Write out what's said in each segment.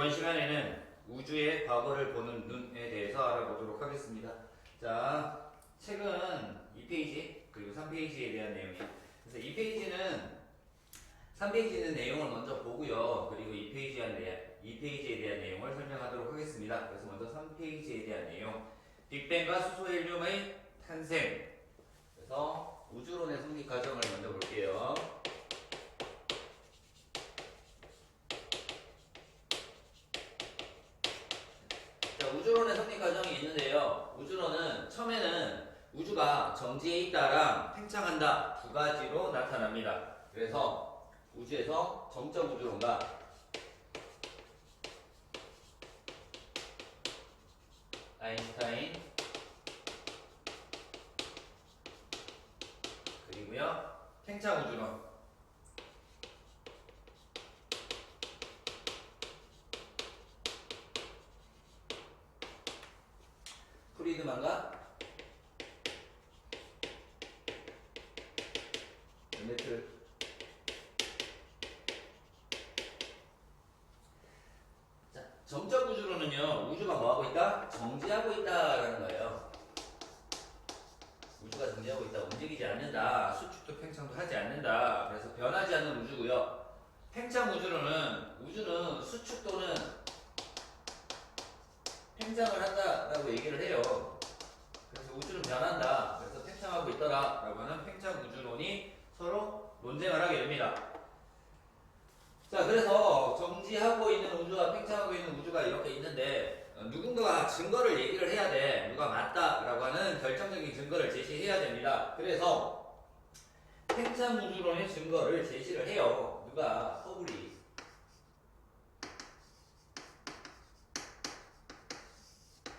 이번 시간에는 우주의 과거를 보는 눈에 대해서 알아보도록 하겠습니다. 자, 책은 2페이지 그리고 3페이지에 대한 내용이에요. 그래서 3페이지는 내용을 먼저 보고요. 그리고 2페이지에 대한 내용을 설명하도록 하겠습니다. 그래서 먼저 3페이지에 대한 내용. 빅뱅과 수소 헬륨의 탄생. 그래서 우주론의 성립 과정을 먼저 볼게요. 우주론의 성립 과정이 있는데요. 우주론은 처음에는 우주가 정지해 있다랑 팽창한다 두 가지로 나타납니다. 그래서 우주에서 정적 우주론과 아인슈타인 그리고요 팽창 우주론 프리드만과 르메트 자, 정적 우주론은요 우주가 뭐하고 있다? 정지하고 있다라는 거예요. 우주가 정지하고 있다. 움직이지 않는다. 수축도 팽창도 하지 않는다. 그래서 변하지 않는 우주고요. 팽창 우주론은 우주는 수축 또는 팽창을 한다라고 얘기를 해요. 그래서 우주는 변한다. 그래서 팽창하고 있더라라고 하는 팽창 우주론이 서로 논쟁을 하게 됩니다. 자, 그래서 정지하고 있는 우주와 팽창하고 있는 우주가 이렇게 있는데 누군가가 증거를 얘기를 해야 돼. 누가 맞다라고 하는 결정적인 증거를 제시해야 됩니다. 그래서 팽창 우주론의 증거를 제시를 해요. 누가?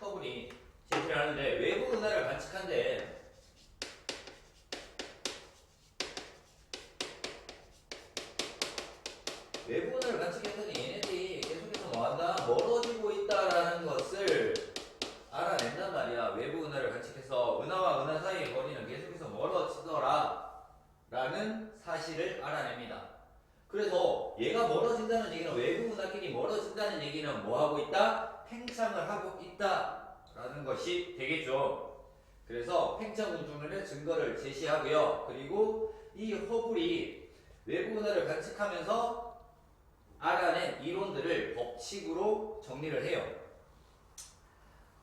허블이 제시를 하는데 외부 은하를 관측한대. 외부 은하를 관측했더니 얘네들이 계속해서 뭐한다? 멀어지고 있다라는 것을 알아낸단 말이야. 외부 은하를 관측해서 은하와 은하 사이의 거리는 계속해서 멀어지더라 라는 사실을 알아냅니다. 그래서 얘가 멀어진다는 얘기는 외부 은하끼리 멀어진다는 얘기는 뭐하고 있다? 팽창을 하고 있다라는 것이 되겠죠. 그래서 팽창 우주론의 증거를 제시하고요. 그리고 이 허블이 외부 은하를 관측하면서 알아낸 이론들을 법칙으로 정리를 해요.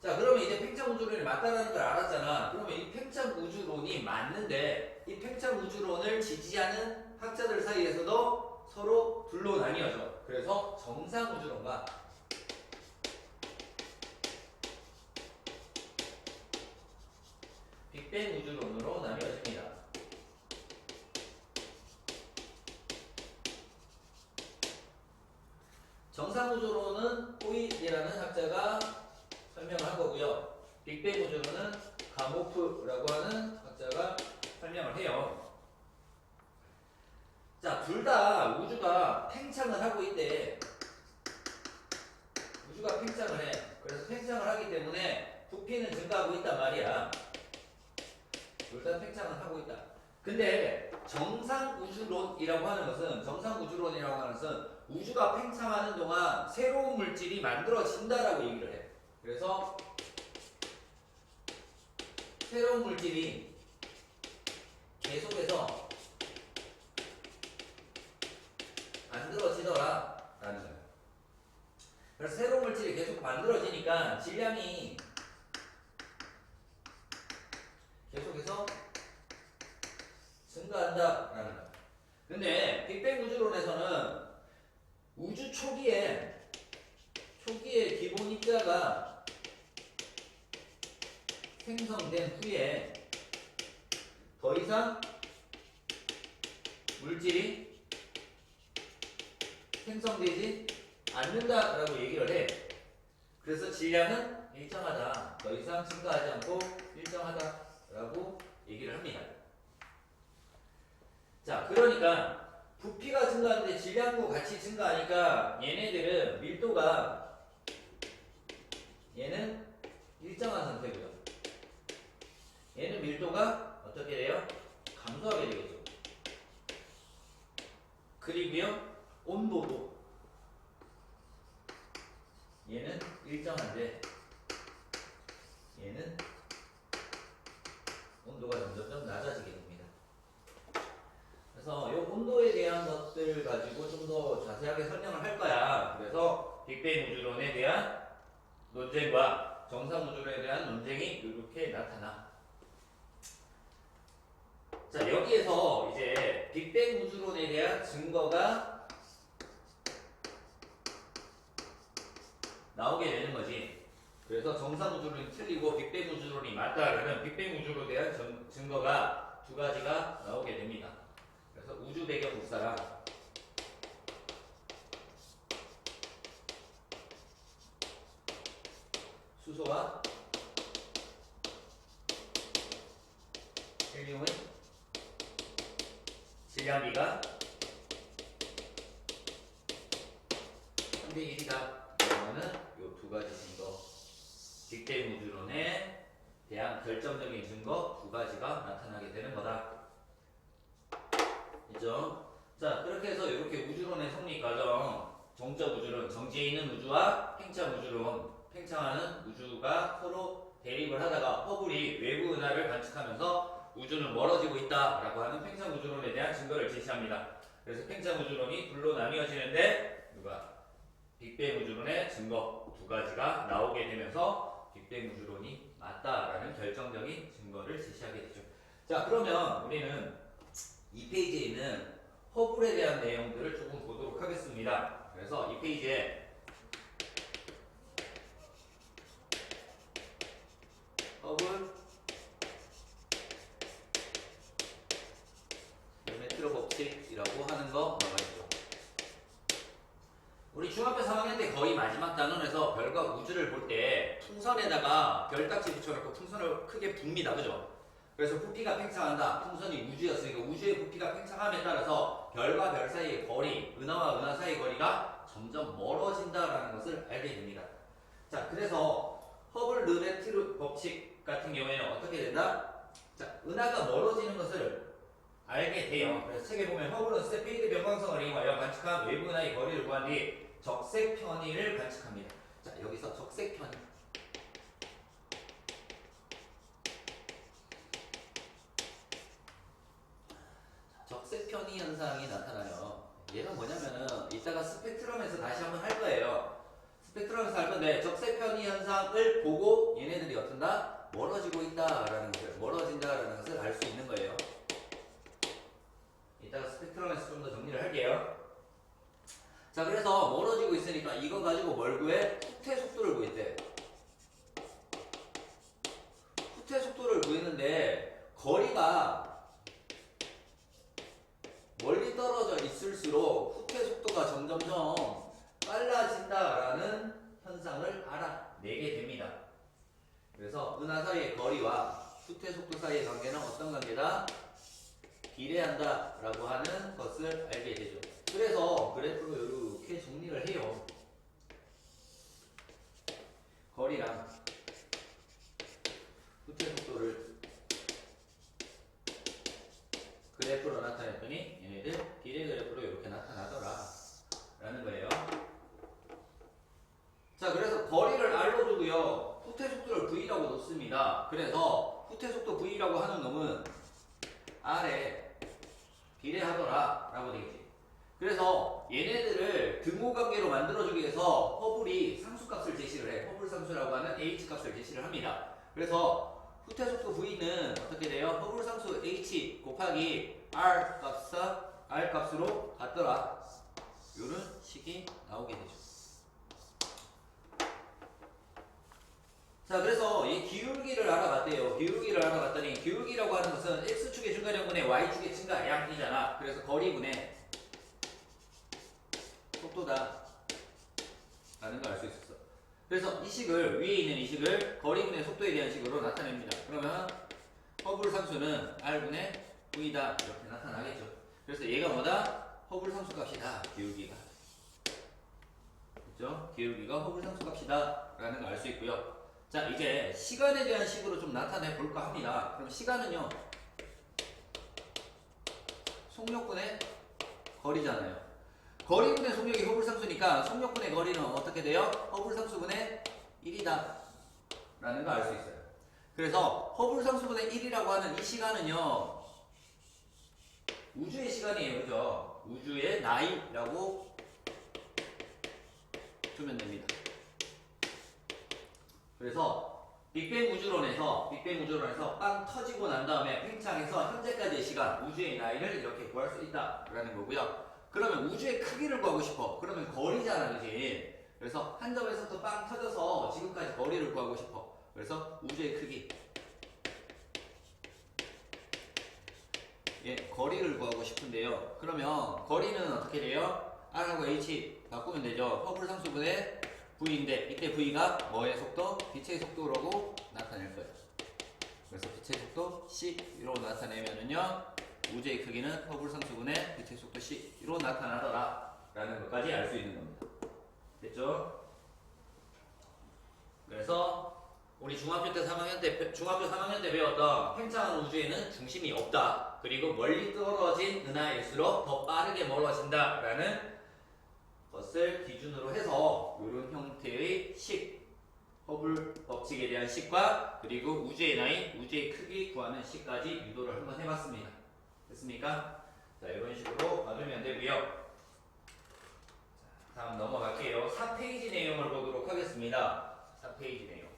자, 그러면 이제 팽창 우주론이 맞다라는 걸 알았잖아. 그러면 이 팽창 우주론이 맞는데 이 팽창 우주론을 지지하는 학자들 사이에서도 서로 둘로 나뉘어져. 그래서 정상 우주론과 빅뱅 우주론으로 나뉘어집니다. 정상 우주론은 호일이라는 학자가 설명을 한 거고요. 빅뱅 우주론은 가모프라고 하는 학자가 설명을 해요. 자, 둘 다 우주가 팽창을 하고 있대. 우주가 팽창을 해. 그래서 팽창을 하기 때문에 부피는 증가하고 있단 말이야. 둘 다 팽창을 하고 있다. 근데 정상 우주론이라고 하는 것은 우주가 팽창하는 동안 새로운 물질이 만들어진다라고 얘기를 해. 그래서 새로운 물질이 계속해서 만들어지더라 라는 거예요. 그래서 새로운 물질이 계속 만들어지니까 질량이 계속해서 증가한다 라는 거예요. 근데 빅뱅 우주론에서는 우주 초기에 기본 입자가 생성된 후에 더 이상 물질이 생성되지 않는다라고 얘기를 해. 그래서 질량은 일정하다. 더 이상 증가하지 않고 일정하다라고 얘기를 합니다. 자, 그러니까 부피가 증가하는데 질량도 같이 증가하니까 얘네들은 밀도가 얘는 일정한 상태고요. 얘는 밀도가 어떻게 돼요? 감소하게 되겠죠. 그리고요 온도도 얘는 일정한데 얘는 온도가 점점점 낮아지게 됩니다. 그래서 이 온도에 대한 것들 가지고 좀 더 자세하게 설명을 할 거야. 그래서 빅뱅 우주론에 대한 논쟁과 정상 우주론에 대한 논쟁이 이렇게 나타나. 자, 여기에서 이제 빅뱅 우주론에 대한 증거가 나오게 되는 거지. 그래서 정상 우주론이 틀리고 빅뱅 우주론이 맞다. 그러면 빅뱅 우주론에 대한 증거가 두 가지가 나오게 됩니다. 그래서 우주 배경 복사랑 수소와 헬륨의 질량비가 3대 1이다. 그러면은 요 두 가지 증거, 빅뱅 우주론에 대한 결정적인 증거 두 가지가 나타나게 되는 거다. 있죠? 자, 그렇게 해서 이렇게 우주론의 성립 과정, 정적 우주론, 정지해 있는 우주와 팽창 우주론, 팽창하는 우주가 서로 대립을 하다가 허블이 외부 은하를 관측하면서 우주는 멀어지고 있다라고 하는 팽창 우주론에 대한 증거를 제시합니다. 그래서 팽창 우주론이 둘로 나뉘어지는데 누가? 빅뱅 우주론의 증거 두 가지가 나오게 되면서 빅뱅 우주론이 맞다라는 결정적인 증거를 제시하게 되죠. 자, 그러면 우리는 이 페이지에 있는 허블에 대한 내용들을 조금 보도록 하겠습니다. 그래서 이 페이지에 허블 메트로 법칙이라고 하는 거 나와 있죠. 우리 중학교 3학년 때 거의 마지막 단원에서 별과 우주를 볼 때 풍선에다가 별딱지 붙여놓고 풍선을 크게 붑니다. 그죠? 그래서 부피가 팽창한다. 풍선이 우주였으니까 우주의 부피가 팽창함에 따라서 별과 별 사이의 거리, 은하와 은하 사이의 거리가 점점 멀어진다라는 것을 알게 됩니다. 자, 그래서 허블 르네트 법칙 같은 경우에는 어떻게 된다? 자, 은하가 멀어지는 것을 알게 돼요. 그래서 책에 보면 허블은 세페이드 변광성을 이용하여 관측한 외부 은하의 거리를 구한 뒤 적색 편의를 관측합니다. 자, 여기서 적색 편의. 적색 편의 현상이 나타나요. 얘가 뭐냐면은 이따가 스펙트럼에서 다시 한번 할 거예요. 스펙트럼에서 할 건데 적색 편의 현상을 보고 얘네들이 어떤다? 멀어지고 있다라는 것을, 멀어진다라는 것을 알 수 있는 거예요. 이따가 스펙트럼에서 좀 더 정리를 할게요. 자, 그래서 멀어지고 있으니까 이거 가지고 뭘 구해? 후퇴 속도를 구했대. 후퇴 속도를 구했는데 거리가 멀리 떨어져 있을수록 후퇴 속도가 점점점 빨라진다라는 현상을 알아내게 됩니다. 그래서 은하 사이의 거리와 후퇴 속도 사이의 관계는 어떤 관계다? 비례한다라고 하는 것을 알게 되죠. 그래서 그래프로 이렇게 정리를 해요. 거리랑 후퇴 속도를 그래프로 나타냈더니 얘네들 비례 그래프로 이렇게 나타나더라 라는 거예요. 자, 그래서 거리를 R로 두고요, 후퇴 속도를 V라고 놓습니다. 그래서 후퇴 속도 V라고 하는 놈은 R에 비례하더라 라고 되겠지. 그래서 얘네들을 등호관계로 만들어주기 위해서 허블이 상수값을 제시를 해. 허블 상수라고 하는 H값을 제시를 합니다. 그래서 후퇴 속도 V는 어떻게 돼요? 허블 상수 H 곱하기 R 값으로 같더라. 이런 식이 나오게 되죠. 자, 그래서 이 기울기를 알아봤대요. 기울기를 알아봤더니 기울기라고 하는 것은 X축의 증가량분의 Y축의 증가량이잖아. 그래서 거리분의 속도다 라는 걸 알 수 있었어. 그래서 이 식을, 위에 있는 이 식을 거리분의 속도에 대한 식으로 나타냅니다. 그러면 허블 상수는 R분의 V다 이렇게 나타나겠죠. 그래서 얘가 뭐다? 허블 상수 값이다. 기울기가. 그렇죠? 기울기가 허블 상수 값이다 라는 걸 알 수 있고요. 자, 이제 시간에 대한 식으로 좀 나타내 볼까 합니다. 그럼 시간은요, 속력분의 거리잖아요. 거리분의 속력이 허블상수니까 속력분의 거리는 어떻게 돼요? 허블상수분의 1이다 라는 걸 알 수 있어요. 그래서 허블상수분의 1이라고 하는 이 시간은요 우주의 시간이에요. 그죠? 우주의 나이라고 주면 됩니다. 그래서 빅뱅 우주론에서 빵 터지고 난 다음에 팽창해서 현재까지의 시간, 우주의 나이를 이렇게 구할 수 있다라는 거고요. 그러면 우주의 크기를 구하고 싶어. 그러면 거리잖아, 그지? 그래서 한 점에서부터 빵 터져서 지금까지 거리를 구하고 싶어. 그래서 우주의 크기. 예, 거리를 구하고 싶은데요. 그러면 거리는 어떻게 돼요? R하고 H 바꾸면 되죠. 허블상수분의 V인데 이때 V가 뭐의 속도? 빛의 속도라고 나타낼 거예요. 그래서 빛의 속도 C로 나타내면은요 우주의 크기는 허블상수분의 빛의 속도 C로 나타나더라 라는 것까지 알 수 있는 겁니다. 됐죠? 그래서 우리 중학교 3학년 때 배웠던 팽창한 우주에는 중심이 없다. 그리고 멀리 떨어진 은하일수록 더 빠르게 멀어진다 라는 것을 기준으로 해서 이런 형태의 식, 허블 법칙에 대한 식과 그리고 우주의 나이, 우주의 크기 구하는 식까지 유도를 한번 해봤습니다. 됐습니까? 자, 이런 식으로 봐주면 되고요. 자, 다음 넘어갈게요. 4페이지 내용을 보도록 하겠습니다. 4페이지 내용.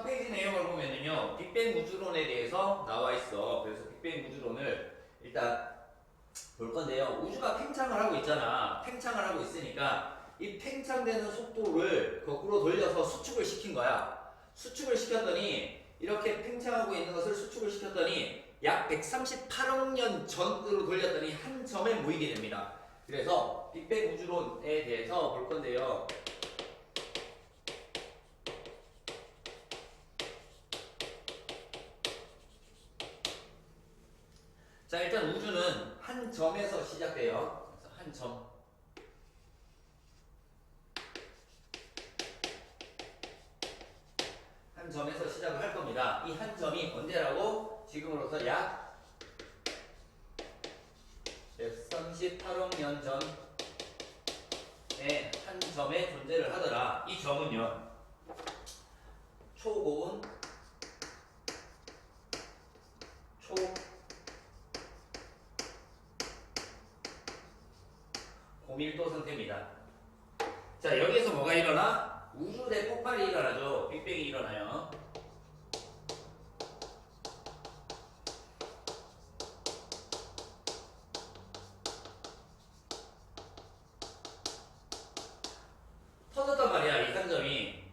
페이지 내용을 보면은요 빅뱅 우주론에 대해서 나와 있어. 그래서 빅뱅 우주론을 일단 볼 건데요. 우주가 팽창을 하고 있잖아. 팽창을 하고 있으니까 이 팽창되는 속도를 거꾸로 돌려서 수축을 시킨 거야. 수축을 시켰더니 이렇게 팽창하고 있는 것을 수축을 시켰더니 약 138억 년 전으로 돌렸더니 한 점에 모이게 됩니다. 그래서 빅뱅 우주론에 대해서 볼 건데요. 자, 일단 우주는 한 점에서 시작돼요. 그래서 한 점. 한 점에서 시작을 할 겁니다. 이 한 점이 언제라고? 지금으로서 약 138억 년 전에 한 점에 존재를 하더라. 이 점은요. 초고온 고밀도 상태입니다. 자, 여기에서 뭐가 일어나? 우주 대폭발이 일어나죠. 빅뱅이 일어나요. 터졌단 말이야. 이 상점이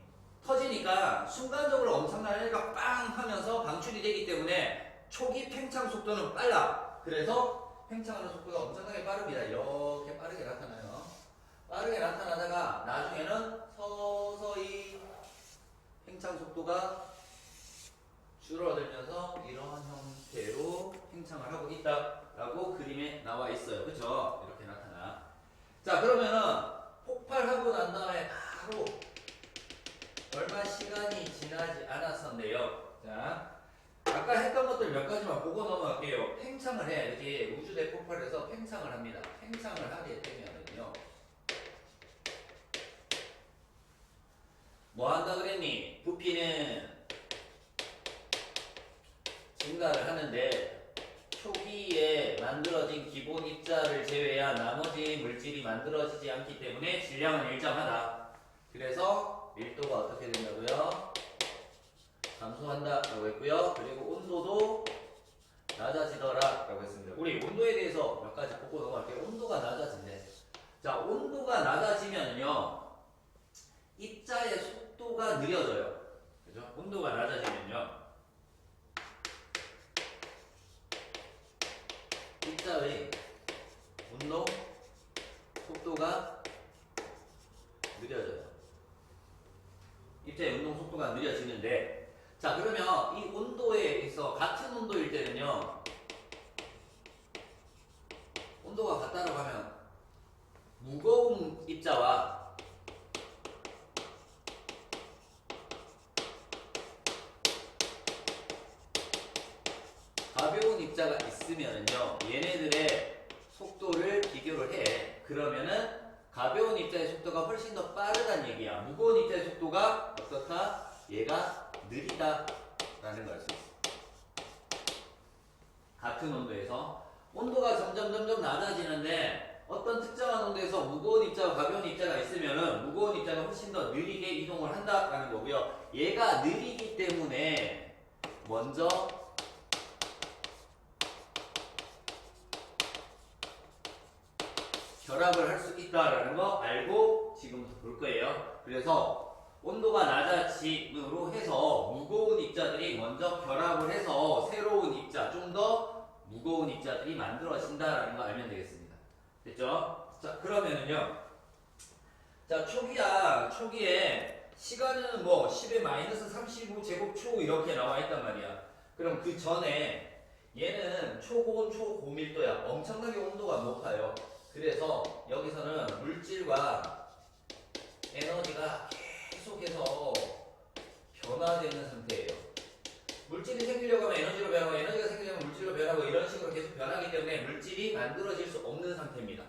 터지니까 순간적으로 엄청난 에너지가 빵 하면서 방출이 되기 때문에 초기 팽창 속도는 빨라. 그래서 팽창하는 속도가 엄청나게 빠릅니다. 이렇게 빠르게 나타나요. 빠르게 나타나다가 나중에는 서서히 팽창 속도가 줄어들면서 이런 형태로 팽창을 하고 있다라고 그림에 나와 있어요. 그쵸? 이렇게 나타나. 자, 그러면은 폭발하고 난 다음에 바로 얼마 시간이 지나지 않았었는데요. 자, 아까 했던 것들 몇 가지만 보고 넘어갈게요. 팽창을 해. 이렇게 우주 대폭발에서 팽창을 합니다. 팽창을 하게 되면은요. 뭐 한다 그랬니? 부피는 증가를 하는데 초기에 만들어진 기본 입자를 제외한 나머지 물질이 만들어지지 않기 때문에 질량은 일정하다. 그래서 밀도가 어떻게 된다고요? 감소한다라고 했고요. 그리고 온도도 낮아지더라라고 했습니다. 우리 온도에 대해서 몇 가지 보고 넘어갈게요. 온도가 낮아진대. 자, 온도가 낮아지면요, 입자의 속도가 느려져요. 그죠? 온도가 낮아지면요, 입자의 운동 속도가 느려져요. 입자의 운동 속도가 느려지는데, 자, 그러면 이 온도에 있어 같은 온도일 때는요, 온도가 있으면은요, 얘네들의 속도를 비교를 해. 그러면은 가벼운 입자의 속도가 훨씬 더 빠르다는 얘기야. 무거운 입자의 속도가 어떻다? 얘가 느리다라는 걸 알 수 있어. 같은 온도에서 온도가 점점 낮아지는데 어떤 특정한 온도에서 무거운 입자와 가벼운 입자가 있으면은 무거운 입자가 훨씬 더 느리게 이동을 한다라는 거고요. 얘가 느리기 때문에 먼저 결합을 할 수 있다라는 거 알고 지금부터 볼 거예요. 그래서 온도가 낮아짐으로 해서 무거운 입자들이 먼저 결합을 해서 새로운 입자, 좀 더 무거운 입자들이 만들어진다라는 거 알면 되겠습니다. 됐죠? 자, 그러면은요. 자, 초기에 시간은 뭐 10의 마이너스 35제곱초 이렇게 나와 있단 말이야. 그럼 그 전에 얘는 초고온, 초고밀도야. 엄청나게 온도가 높아요. 그래서 여기서는 물질과 에너지가 계속해서 변화되는 상태예요. 물질이 생기려고 하면 에너지로 변하고 에너지가 생기려면 물질로 변하고 이런 식으로 계속 변하기 때문에 물질이 만들어질 수 없는 상태입니다.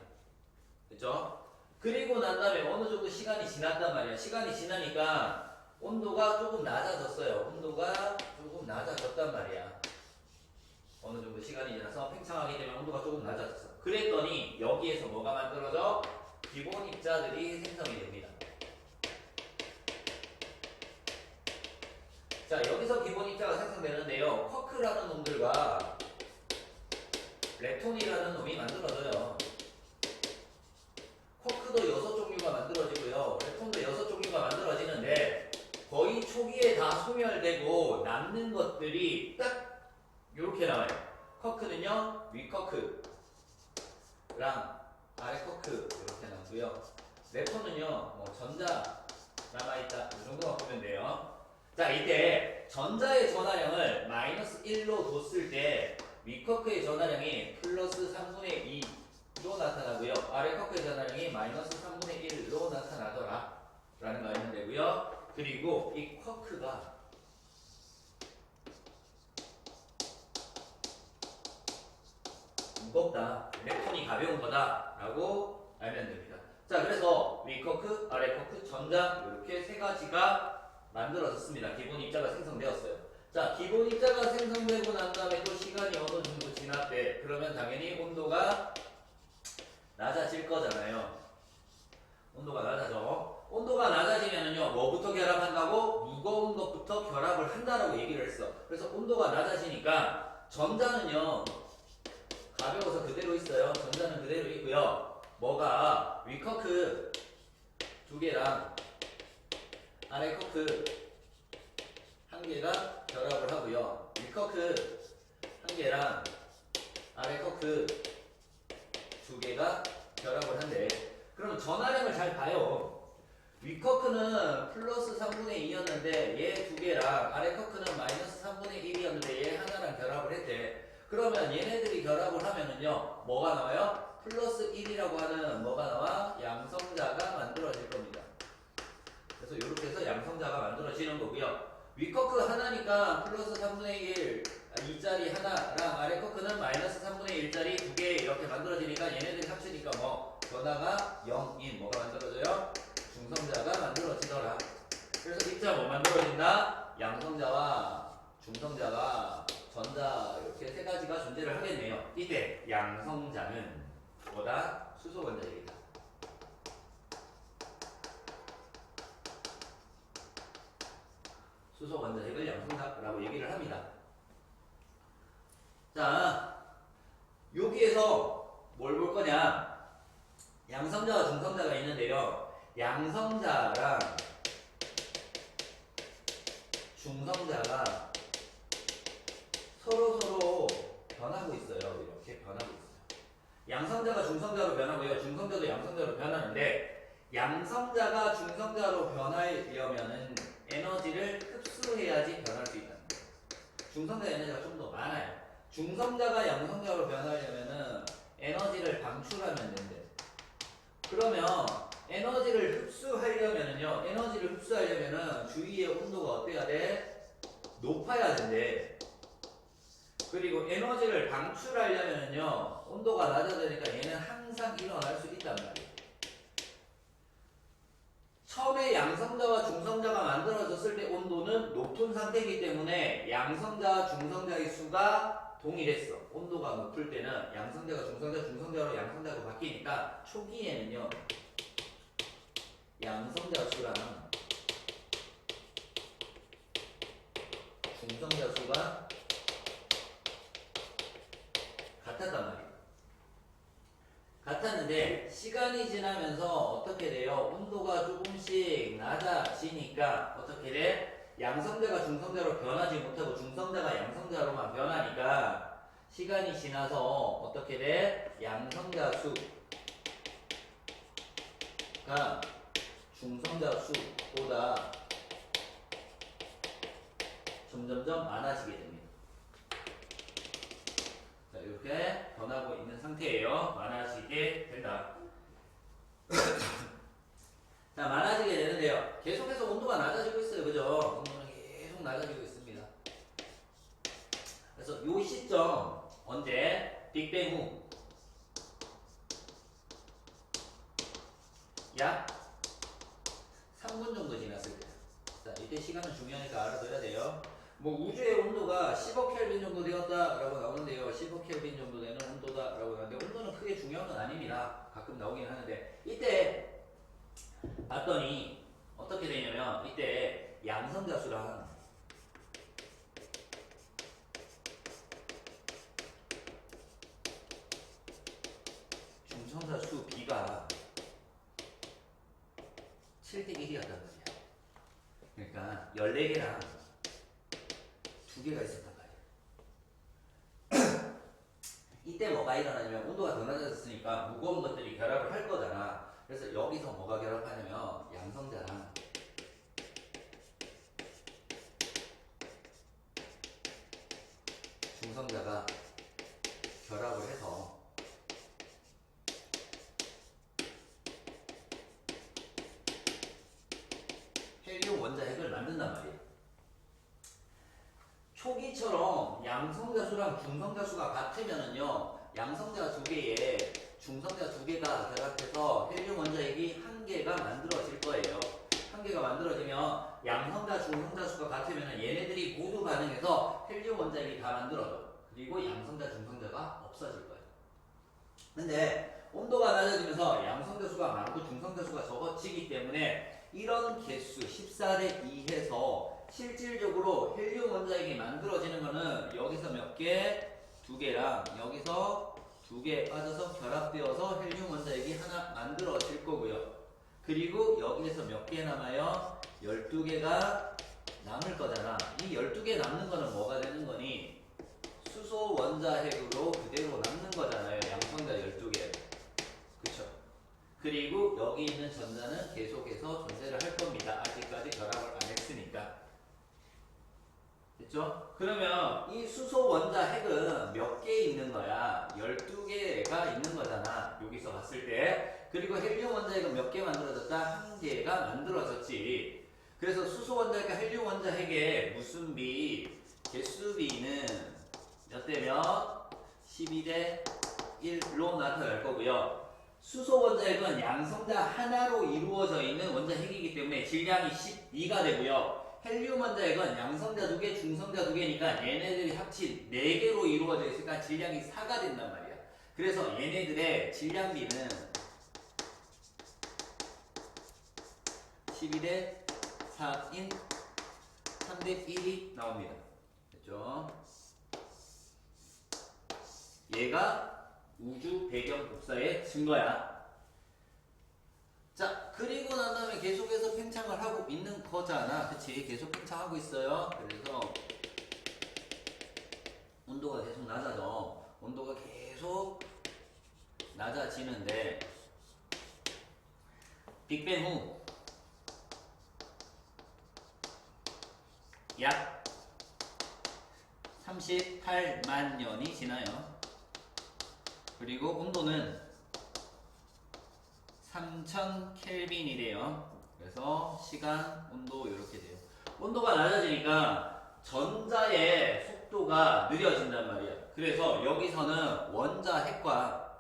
됐죠? 그리고 난 다음에 어느 정도 시간이 지났단 말이야. 시간이 지나니까 온도가 조금 낮아졌어요. 온도가 조금 낮아졌단 말이야. 어느 정도 시간이 지나서 팽창하기 때문에 온도가 조금 낮아졌어. 그랬더니 여기에서 뭐가 만들어져? 기본 입자들이 생성이 됩니다. 자, 여기서 기본 입자가 생성되는데요. 쿼크라는 놈들과 렙톤이라는 놈이 만들어져요. 쿼크도 6종류가 만들어지고요. 렙톤도 6종류가 만들어지는데 거의 초기에 다 소멸되고 남는 것들이 딱 이렇게 나와요. 쿼크는요, 위 쿼크랑 아래 쿼크 이렇게 나오고요. 렙톤은요, 뭐 전자 남아있다 이 정도만 보면 돼요. 자, 이때 전자의 전하량을 마이너스 1로 뒀을 때 위 쿼크의 전하량이 플러스 3분의 2로 나타나고요. 아래 쿼크의 전하량이 마이너스 3분의 1로 나타나더라 라는 거 알면 되고요. 그리고 이 쿼크가 무겁다, 렙톤이 가벼운 거다 라고 알면 됩니다. 자, 그래서 위 쿼크, 아래 쿼크, 전자 이렇게 세 가지가 만들어졌습니다. 기본 입자가 생성되었어요. 자, 기본 입자가 생성되고 난 다음에 또 시간이 어느 정도 지났대. 그러면 당연히 온도가 낮아질 거잖아요. 온도가 낮아져. 온도가 낮아지면은요, 뭐부터 결합한다고? 무거운 것부터 결합을 한다라고 얘기를 했어. 그래서 온도가 낮아지니까 전자는요, 가벼워서 그대로 있어요. 전자는 그대로 있고요. 뭐가 위 쿼크 두 개랑 아래 쿼크 한 개가 결합을 하고요. 위 쿼크 한 개랑 아래 쿼크 두 개가 결합을 한대. 그럼 전하량을 잘 봐요. 위 쿼크는 플러스 3분의 2였는데 얘 두 개랑 아래 쿼크는 마이너스 3분의 1이었는데 얘 하나랑 결합을 했대. 그러면 얘네들이 결합을 하면은요, 뭐가 나와요? 플러스 1이라고 하는 뭐가 나와? 양성자가 만들어질 겁니다. 그래서 이렇게 해서 양성자가 만들어지는 거고요. 위 쿼크 하나니까 플러스 3분의 1, 2짜리 하나랑 아래 쿼크는 마이너스 3분의 1짜리 두 개 이렇게 만들어지니까 얘네들이 합치니까 뭐 변화가 0인 뭐가 만들어져요? 중성자가 만들어지더라. 그래서 입자 뭐 만들어진다? 양성자와 중성자가 전자 이렇게 세 가지가 존재를 하겠네요. 이때 양성자는 뭐다? 수소 원자력이다. 수소 원자핵을 양성자라고 얘기를 합니다. 자, 여기에서 뭘 볼 거냐? 양성자와 중성자가 있는데요. 양성자랑 중성자가 서로 변하고 있어요. 이렇게 변하고 있어요. 양성자가 중성자로 변하고요. 중성자도 양성자로 변하는데 양성자가 중성자로 변하려면은 에너지를 흡수해야지 변할 수 있다는 거예요. 중성자 에너지가 좀 더 많아요. 중성자가 양성자로 변하려면은 에너지를 방출하면 된대. 그러면 에너지를 흡수하려면은요, 에너지를 흡수하려면은 주위의 온도가 어때야 돼? 높아야 된대. 그리고 에너지를 방출하려면요 온도가 낮아지니까 얘는 항상 일어날 수 있단 말이에요. 처음에 양성자와 중성자가 만들어졌을 때 온도는 높은 상태이기 때문에 양성자와 중성자의 수가 동일했어. 온도가 높을 때는 양성자가 중성자, 중성자로 양성자로 바뀌니까 초기에는요 양성자 수랑 중성자 수가 같았단 말이에요. 같았는데 시간이 지나면서 어떻게 돼요? 온도가 조금씩 낮아지니까 어떻게 돼? 양성자가 중성자로 변하지 못하고 중성자가 양성자로만 변하니까 시간이 지나서 어떻게 돼? 양성자 수가 중성자 수보다 점점점 많아지게 됩니다. 자, 이렇게 변하고 있는 상태예요. 많아지게 된다. 자, 많아지게 되는데요. 계속해서 온도가 낮아지고 있어요. 그죠? 온도는 계속 낮아지고 있습니다. 그래서 요 시점, 언제? 빅뱅 후. 약 3분 정도 지났을 때. 자, 이때 시간은 중요하니까 알아둬야 돼요. 뭐 우주의 온도가 10억 켈빈 정도 되었다라고 나오는데요. 10억 켈빈 정도 되는 온도다라고 하는데 온도는 크게 중요한 건 아닙니다. 가끔 나오긴 하는데 이때 봤더니 어떻게 되냐면 이때 양성자 수랑 중성자 수 B가 7대 1이었단 말이야. 그러니까 14개랑 2개가 있었단 말이야. 이때 뭐가 일어나냐면 온도가 더 낮아졌으니까 무거운 것들이 결합을 할 거잖아. 그래서 여기서 뭐가 결합하냐면 양성자랑 중성자가 결합을 해서 헬륨 원자핵을 만든단 말이에요. 초기처럼 양성자 수랑 중성자 수가 같으면은요, 양성자 두 개에 중성자 두 개가 결합해서 헬륨 원자핵이 한 개가 만들어질 거예요. 한 개가 만들어지면 양성자, 중성자 수가 같으면 얘네들이 모두 반응해서 헬륨 원자핵이 다 만들어져. 그리고 양성자, 중성자가 없어질 거예요. 근데 온도가 낮아지면서 양성자 수가 많고 중성자 수가 적어지기 때문에 이런 개수 14대 2해서 실질적으로 헬륨 원자핵이 만들어지는 거는 여기서 몇 개? 2개랑 여기서 2개 빠져서 결합되어서 헬륨 원자핵이 하나 만들어질 거고요. 그리고 여기에서 몇 개 남아요? 12개가 남을 거잖아. 이 12개 남는 거는 뭐가 되는 거니? 수소 원자핵으로 그대로 남는 거잖아요. 양성자 12개. 그쵸? 그리고 여기 있는 전자는 계속해서 존재를 할 겁니다. 아직까지 결합을 안 했으니까. 됐죠? 그러면 이 수소 원자핵은 몇 개 있는 거야? 12개가 있는 거잖아. 여기서 봤을 때. 그리고 헬륨 원자핵은 몇 개 만들어졌다? 1개가 만들어졌지. 그래서 수소 원자핵과 헬륨 원자핵의 무슨 비? 개수 비는 몇 대 몇? 12대 1로 나타날 거고요. 수소 원자핵은 양성자 하나로 이루어져 있는 원자핵이기 때문에 질량이 12가 되고요. 헬륨 원자핵은 양성자 2개, 중성자 2개니까 얘네들이 합친 4개로 이루어져 있으니까 질량이 4가 된단 말이야. 그래서 얘네들의 질량비는 12대 4인 3대 1이 나옵니다. 됐죠? 얘가 우주 배경 복사의 증거야. 자, 그리고 난 다음에 계속해서 팽창을 하고 있는 거잖아. 그치? 계속 팽창하고 있어요. 그래서 온도가 계속 낮아져. 온도가 계속 낮아지는데 빅뱅 후 약 38만 년이 지나요. 그리고 온도는 3000 켈빈이래요. 그래서 시간, 온도 이렇게 돼요. 온도가 낮아지니까 전자의 속도가 느려진단 말이야. 그래서 여기서는 원자 핵과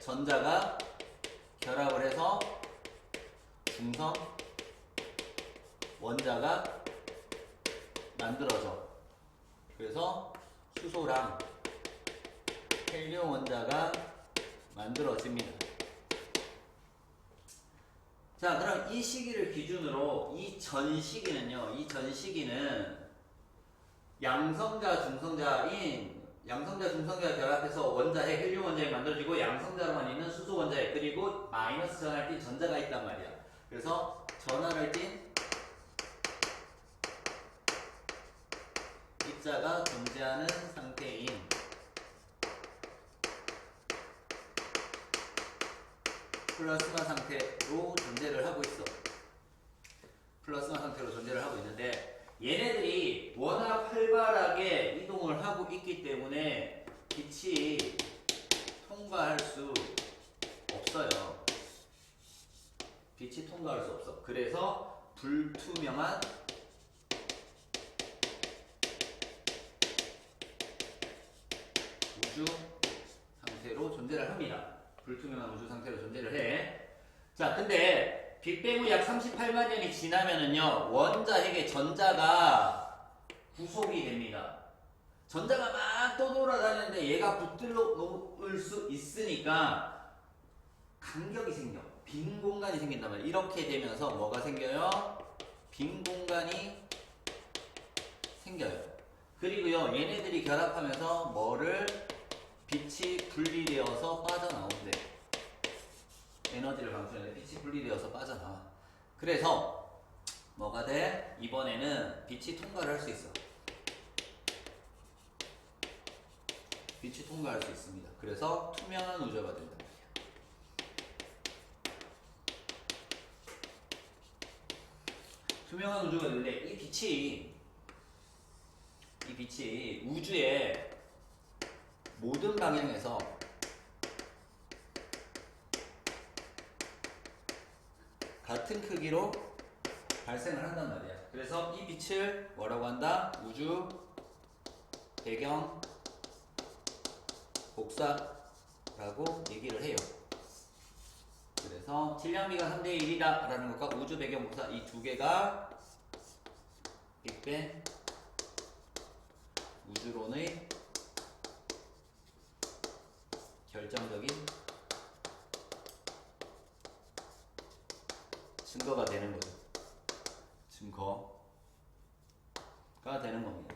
전자가 결합을 해서 중성 원자가 만들어져. 그래서 수소랑 헬륨 원자가 만들어집니다. 자, 그럼 이 시기를 기준으로 이 전 시기는요. 이 전 시기는 양성자, 중성자인 양성자, 중성자가 결합해서 원자핵, 헬륨 원자핵 만들어지고 양성자로만 있는 수소 원자핵 그리고 마이너스 전하를 띤 전자가 있단 말이야. 그래서 전하를 띤 입자가 존재하는 상태인 플라스마 상태로 존재를 하고 있어. 플라스마 상태로 존재를 하고 있는데 얘네들이 워낙 활발하게 이동을 하고 있기 때문에 빛이 통과할 수 없어요. 빛이 통과할 수 없어. 그래서 불투명한 우주 상태로 존재를 합니다. 불투명한 우주 상태로 존재를 해. 자, 근데 빅뱅 후 약 38만 년이 지나면은요, 원자핵의 전자가 구속이 됩니다. 전자가 막 떠돌아다니는데 얘가 붙들러 놓을 수 있으니까 간격이 생겨. 빈 공간이 생긴단 말이에요. 이렇게 되면서 뭐가 생겨요? 빈 공간이 생겨요. 그리고요, 얘네들이 결합하면서 뭐를 빛이 분리되어서 빠져나온대. 에너지를 방출하는데 빛이 분리되어서 빠져나와. 그래서 뭐가 돼? 이번에는 빛이 통과를 할 수 있어. 빛이 통과할 수 있습니다. 그래서 투명한 우주가 된단 말이야. 투명한 우주가 되는데 이 빛이 우주의 모든 방향에서 같은 크기로 발생을 한단 말이야. 그래서 이 빛을 뭐라고 한다? 우주 배경 복사라고 얘기를 해요. 그래서 질량비가 3대 1이다 라는 것과 우주 배경 복사 이 두 개가 빅뱅 우주론의 결정적인 증거가 되는 거죠. 증거가 되는 겁니다.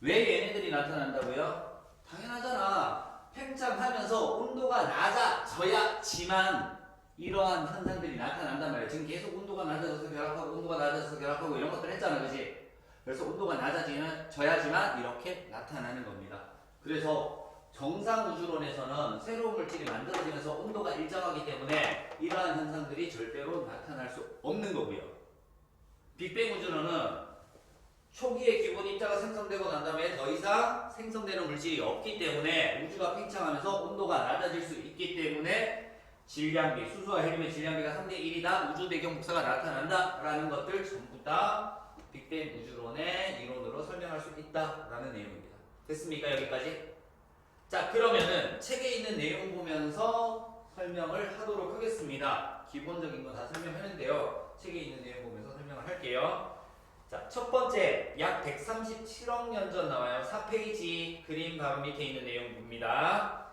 왜 얘네들이 나타난다고요? 당연하잖아. 팽창하면서 온도가 낮아져야지만 이러한 현상들이 나타난단 말이야. 지금 계속 온도가 낮아져서 결합하고 온도가 낮아져서 결합하고 이런 것들 했잖아. 그치? 그래서 온도가 낮아져야지만 이렇게 나타나는 겁니다. 그래서 정상 우주론에서는 새로운 물질이 만들어지면서 온도가 일정하기 때문에 이러한 현상들이 절대로 나타날 수 없는 거고요. 빅뱅 우주론은 초기에 기본 입자가 생성되고 난 다음에 더 이상 생성되는 물질이 없기 때문에 우주가 팽창하면서 온도가 낮아질 수 있기 때문에 질량비, 수소와 헬륨의 질량비가 3대 1이다. 우주 배경 복사가 나타난다. 라는 것들 전부 다 빅뱅 우주론의 이론으로 설명할 수 있다. 라는 내용입니다. 됐습니까? 여기까지? 자, 그러면은 책에 있는 내용 보면서 설명을 하도록 하겠습니다. 기본적인 거 다 설명했는데요. 책에 있는 내용 보면서 설명을 할게요. 자, 첫 번째, 약 137억 년 전 나와요. 4페이지 그림 바로 밑에 있는 내용 봅니다.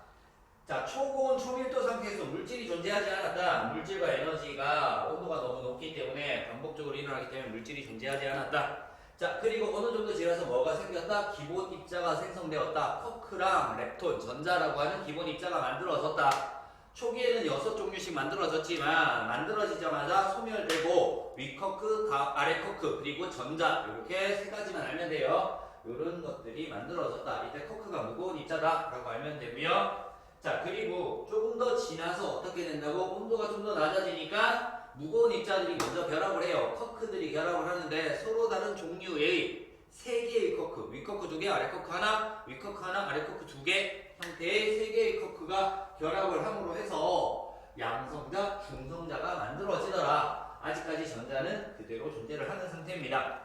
자, 초고온 초밀도 상태에서 물질이 존재하지 않았다. 물질과 에너지가 온도가 너무 높기 때문에 반복적으로 일어나기 때문에 물질이 존재하지 않았다. 자, 그리고 어느 정도 지나서 뭐가 생겼다? 기본 입자가 생성되었다. 쿼크랑 렙톤, 전자라고 하는 기본 입자가 만들어졌다. 초기에는 6종류씩 만들어졌지만 만들어지자마자 소멸되고 윗쿼크, 아래 쿼크, 그리고 전자 이렇게 세 가지만 알면 돼요. 이런 것들이 만들어졌다. 이때 쿼크가 무거운 입자다 라고 알면 되고요. 자, 그리고 조금 더 지나서 어떻게 된다고? 온도가 좀 더 낮아지니까 무거운 입자들이 먼저 결합을 해요. 쿼크들이 결합을 하는데 서로 다른 종류의 3개의 쿼크, 윗쿼크 2개, 아래 쿼크 하나, 윗쿼크 하나, 아래 쿼크 2개 형태의 3개의 쿼크가 결합을 함으로 해서 양성자, 중성자가 만들어지더라. 아직까지 전자는 그대로 존재를 하는 상태입니다.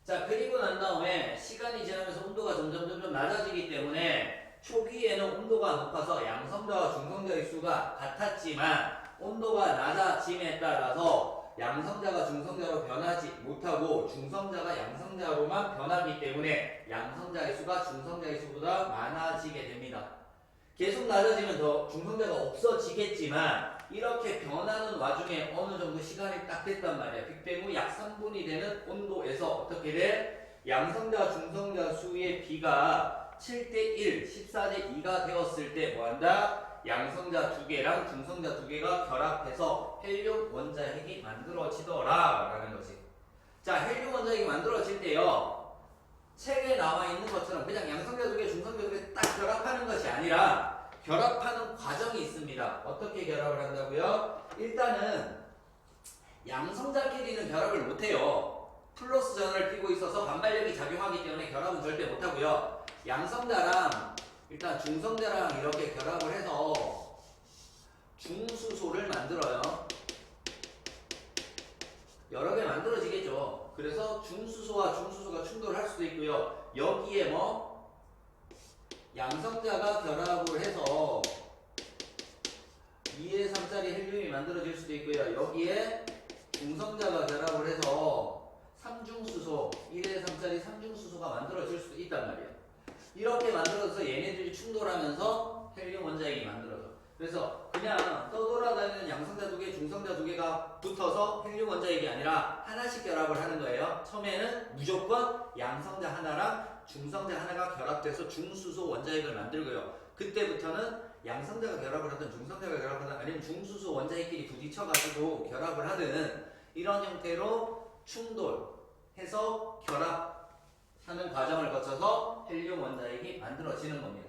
자, 그리고 난 다음에 시간이 지나면서 온도가 점점 낮아지기 때문에 초기에는 온도가 높아서 양성자와 중성자의 수가 같았지만 온도가 낮아짐에 따라서 양성자가 중성자로 변하지 못하고 중성자가 양성자로만 변하기 때문에 양성자의 수가 중성자의 수보다 많아지게 됩니다. 계속 낮아지면 더 중성자가 없어지겠지만 이렇게 변하는 와중에 어느 정도 시간이 딱 됐단 말이야. 빅뱅 후 약 3분이 되는 온도에서 어떻게 돼? 양성자 중성자 수의 비가 7대1, 14대2가 되었을 때 뭐한다? 양성자 두 개랑 중성자 두 개가 결합해서 헬륨 원자핵이 만들어지더라 라는 거지. 자, 헬륨 원자핵이 만들어질 때요, 책에 나와 있는 것처럼 그냥 양성자 두 개, 중성자 두 개 딱 결합하는 것이 아니라 결합하는 과정이 있습니다. 어떻게 결합을 한다고요? 일단은 양성자끼리는 결합을 못해요. 플러스 전을 띠고 있어서 반발력이 작용하기 때문에 결합은 절대 못하고요. 양성자랑 일단 중성자랑 이렇게 결합을 해서 중수소를 만들어요. 여러 개 만들어지겠죠. 그래서 중수소와 중수소가 충돌할 수도 있고요. 여기에 뭐 양성자가 결합을 해서 2의 3짜리 헬륨이 만들어질 수도 있고요. 여기에 중성자가 결합을 해서 3중수소, 1의 3짜리 3중수소가 만들어질 수도 있단 말이에요. 이렇게 만들어서 얘네들이 충돌하면서 헬륨 원자핵이 만들어져. 그래서 그냥 떠돌아다니는 양성자 두 개, 중성자 두 개가 붙어서 헬륨 원자핵이 아니라 하나씩 결합을 하는 거예요. 처음에는 무조건 양성자 하나랑 중성자 하나가 결합돼서 중수소 원자핵을 만들고요. 그때부터는 양성자가 결합을 하든 중성자가 결합을 하든 아니면 중수소 원자핵끼리 부딪혀가지고 결합을 하든 이런 형태로 충돌해서 결합하는 과정을 거쳐서 헬륨 원자핵이 만들어지는 겁니다.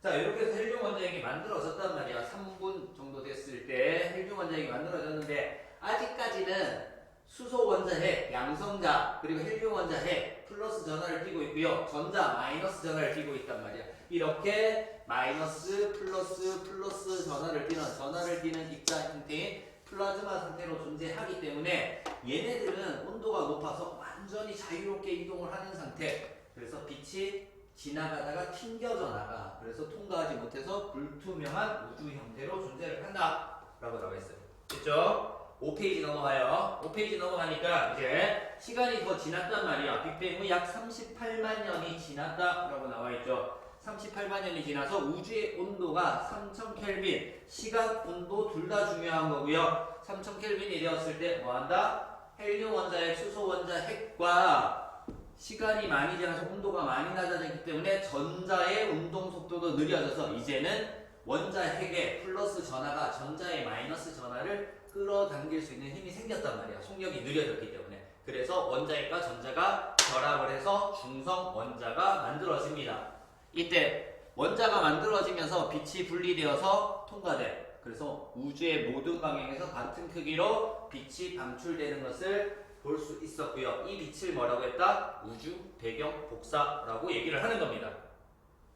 자, 이렇게 해서 헬륨 원자핵이 만들어졌단 말이야. 3분 정도 됐을 때 헬륨 원자핵이 만들어졌는데 아직까지는 수소 원자핵, 양성자, 그리고 헬륨 원자핵 플러스 전하를 띠고 있고요. 전자 마이너스 전하를 띠고 있단 말이야. 이렇게 마이너스 플러스 전하를 띠는 입자 형태인 플라즈마 상태로 존재하기 때문에 얘네들은 온도가 높아서 완전히 자유롭게 이동을 하는 상태. 그래서 빛이 지나가다가 튕겨져 나가. 그래서 통과하지 못해서 불투명한 우주 형태로 존재를 한다 라고 나와 있어요. 됐죠? 5페이지 넘어가요. 5페이지 넘어가니까 이제 시간이 더 지났단 말이야. 빅뱅 후 약 38만 년이 지났다라고 나와 있죠. 38만 년이 지나서 우주의 온도가 3000켈빈, 시간, 온도 둘 다 중요한 거고요. 3000켈빈이 되었을 때 뭐한다? 헬륨 원자핵, 수소 원자핵과 시간이 많이 지나서 온도가 많이 낮아졌기 때문에 전자의 운동 속도도 느려져서 이제는 원자핵의 플러스 전하가 전자의 마이너스 전하를 끌어당길 수 있는 힘이 생겼단 말이야. 속력이 느려졌기 때문에. 그래서 원자핵과 전자가 결합을 해서 중성 원자가 만들어집니다. 이때 원자가 만들어지면서 빛이 분리되어서 통과돼. 그래서 우주의 모든 방향에서 같은 크기로 빛이 방출되는 것을 볼 수 있었고요. 이 빛을 뭐라고 했다? 우주 배경 복사라고 얘기를 하는 겁니다.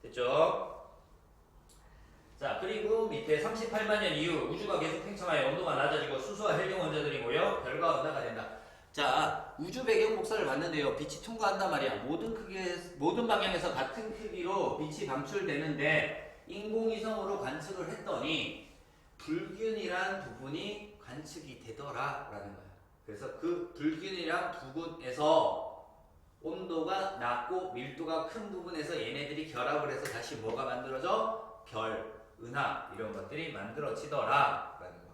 됐죠? 자, 그리고 밑에 38만 년 이후 우주가 계속 팽창하여 온도가 낮아지고 수소와 헬륨 원자들이 모여 별과 은하가 된다. 자, 우주 배경 복사를 봤는데요. 빛이 통과한단 말이야. 모든 방향에서 같은 크기로 빛이 방출되는데 인공위성으로 관측을 했더니 불균이란 부분이 관측이 되더라라는 거야. 그래서 그 불균이란 부분에서 온도가 낮고 밀도가 큰 부분에서 얘네들이 결합을 해서 다시 뭐가 만들어져? 별, 은하 이런 것들이 만들어지더라 라는 거.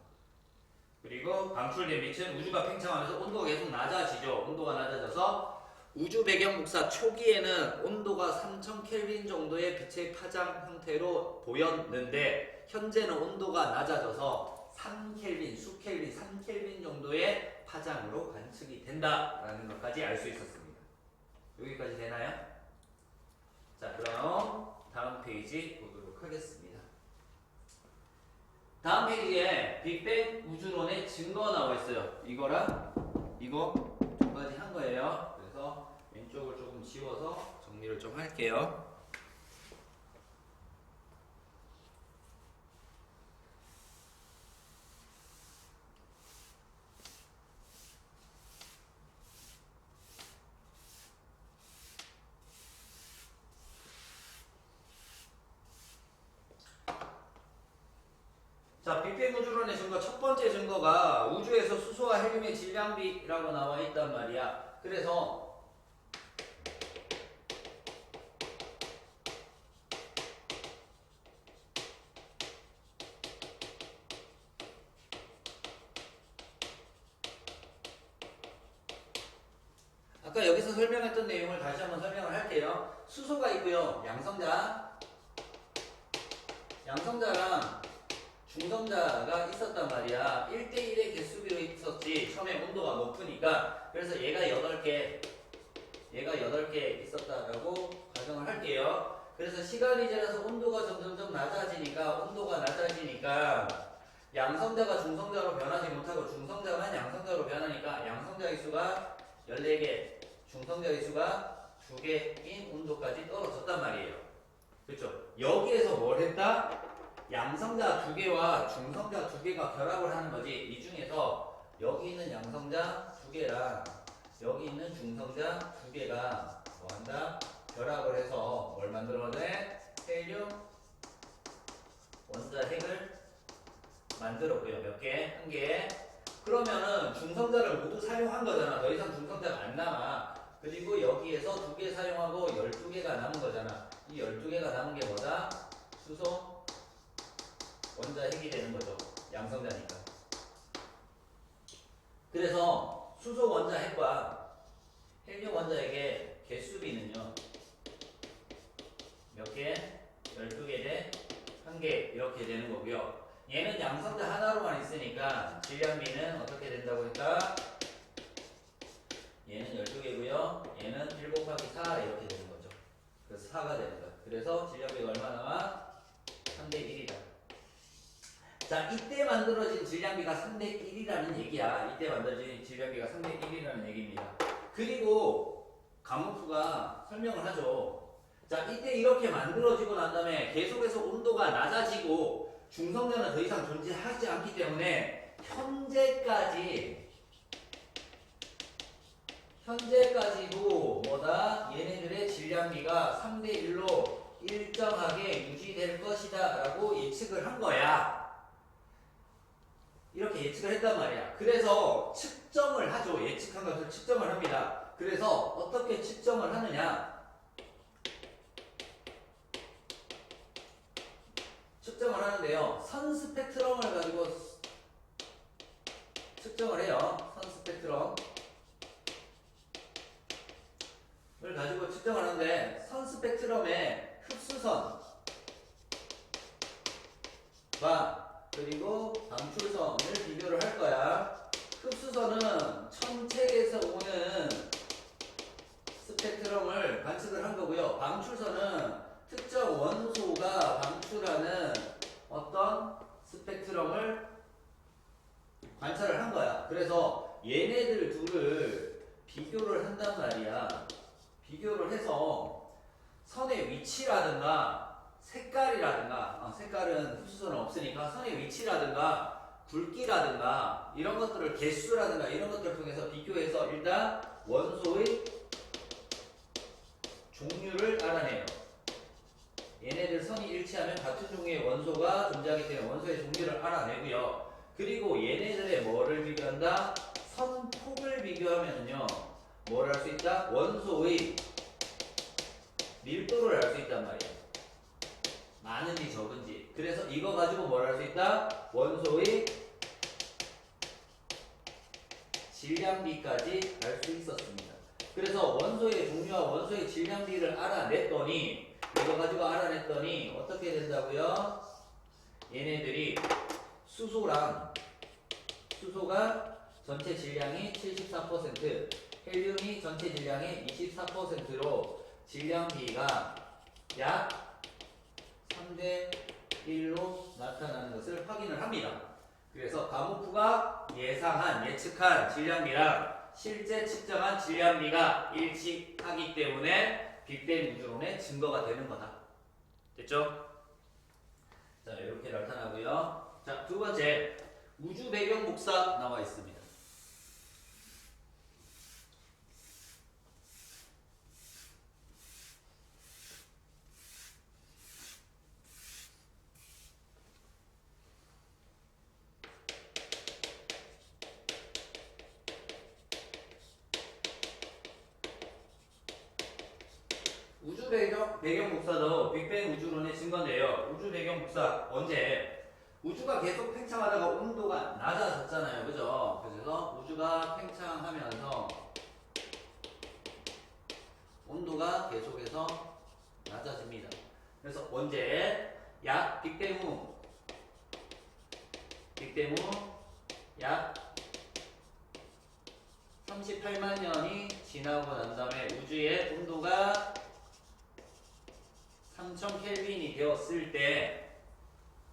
그리고 방출된 빛은 우주가 팽창하면서 온도가 계속 낮아지죠. 온도가 낮아져서 우주 배경 복사 초기에는 온도가 3000켈빈 정도의 빛의 파장 형태로 보였는데 현재는 온도가 낮아져서 3켈빈, 수켈빈, 3켈빈 정도의 파장으로 관측이 된다라는 것까지 알 수 있었습니다. 여기까지 되나요? 자, 그럼 다음 페이지 보도록 하겠습니다. 다음 페이지에 빅뱅 우주론의 증거 나와 있어요. 이거랑 이거 두 가지 한 거예요. 그래서 왼쪽을 조금 지워서 정리를 좀 할게요. 자, 빅뱅 우주론의 증거 첫 번째 증거가 우주에서 수소와 헬륨의 질량비라고 나와 있단 말이야. 그래서 아까 여기서 설명했던 내용을 다시 한번 설명을 할게요. 수소가 있고요. 양성자랑 중성자가 있었단 말이야. 1대1의 개수비로 있었지. 처음에 온도가 높으니까. 그래서 얘가 8개 있었다라고 가정을 할게요. 그래서 시간이 지나서 온도가 점점점 낮아지니까 양성자가 중성자로 변하지 못하고 중성자만 양성자로 변하니까 양성자의 수가 14개, 중성자의 수가 2개인 온도까지 떨어졌단 말이에요. 그렇죠? 여기에서 뭘 했다? 양성자 2개와 중성자 2개가 결합을 하는 거지. 이 중에서 여기 있는 양성자 2개랑 여기 있는 중성자 2개가 뭐 한다? 결합을 해서 뭘 만들어내? 헬륨 원자핵을 만들었고요. 몇 개? 1개. 그러면은 중성자를 모두 사용한 거잖아. 더 이상 중성자가 안 남아. 그리고 여기에서 2개 사용하고 12개가 남은 거잖아. 이 12개가 남은 게 뭐다? 수소 원자핵이 되는 거죠. 양성자니까. 그래서 수소 원자핵과 헬륨 원자핵의 개수비는요. 몇 개? 12개 대 1개 이렇게 되는 거고요. 얘는 양성자 하나로만 있으니까 질량비는 어떻게 된다고 했다? 얘는 12개고요. 얘는 1 곱하기 4 이렇게 되는 거죠. 그래서 4가 되는 거야. 그래서 질량비가 얼마 나와? 3대 1이다. 자, 이때 만들어진 질량비가 3대 1이라는 얘기야. 이때 만들어진 질량비가 3대 1이라는 얘기입니다. 그리고 가모프가 설명을 하죠. 자, 이때 이렇게 만들어지고 난 다음에 계속해서 온도가 낮아지고 중성자는 더 이상 존재하지 않기 때문에 현재까지도 뭐다? 얘네들의 질량비가 3대 1로 일정하게 유지될 것이다 라고 예측을 한 거야. 이렇게 예측을 했단 말이야. 그래서 측정을 하죠. 예측한 것을 측정을 합니다. 그래서 어떻게 측정을 하느냐? 측정을 하는데요. 선 스펙트럼을 가지고 측정을 해요. 선 스펙트럼을 가지고 측정을 하는데 선 스펙트럼의 흡수선과 그리고 방출선을 비교를 할 거야. 흡수선은 천체에서 오는 스펙트럼을 관측을 한 거고요. 방출선은 특정 원소가 방출하는 어떤 스펙트럼을 관찰을 한 거야. 그래서 얘네들 둘을 비교를 한단 말이야. 비교를 해서 선의 위치라든가 색깔이라든가 색깔은 흡수선은 없으니까 선의 위치라든가 굵기라든가 이런 것들을 개수라든가 이런 것들을 통해서 비교해서 일단 원소의 종류를 알아내요. 얘네들 선이 일치하면 같은 종류의 원소가 존재하기 때문에 원소의 종류를 알아내고요. 그리고 얘네들의 뭐를 비교한다? 선폭을 비교하면요. 뭘 알 수 있다? 원소의 밀도를 알 수 있단 말이야. 많은지 적은지. 그래서 이거 가지고 뭘 할 수 있다? 원소의 질량비까지 알 수 있었습니다. 그래서 원소의 종류와 원소의 질량비를 알아냈더니 이거 가지고 알아냈더니 어떻게 된다고요? 얘네들이 수소가 전체 질량이 74%, 헬륨이 전체 질량의 24%로 질량비가 약 3대 1로 나타나는 것을 확인을 합니다. 그래서 가모프가 예측한 질량비랑 실제 측정한 질량비가 일치하기 때문에 빅뱅 우주론의 증거가 되는 거다. 됐죠? 자, 이렇게 나타나고요. 자, 두 번째 우주 배경 복사 나와 있습니다. 배경 복사도 빅뱅 우주론의 증거인데요. 우주 배경 복사 언제? 우주가 계속 팽창하다가 온도가 낮아졌잖아요. 그죠? 그래서 우주가 팽창하면서 온도가 계속해서 낮아집니다. 그래서 언제? 약 빅뱅 후 약 38만 년이 지나고 난 다음에 우주의 온도가 3000켈빈이 되었을 때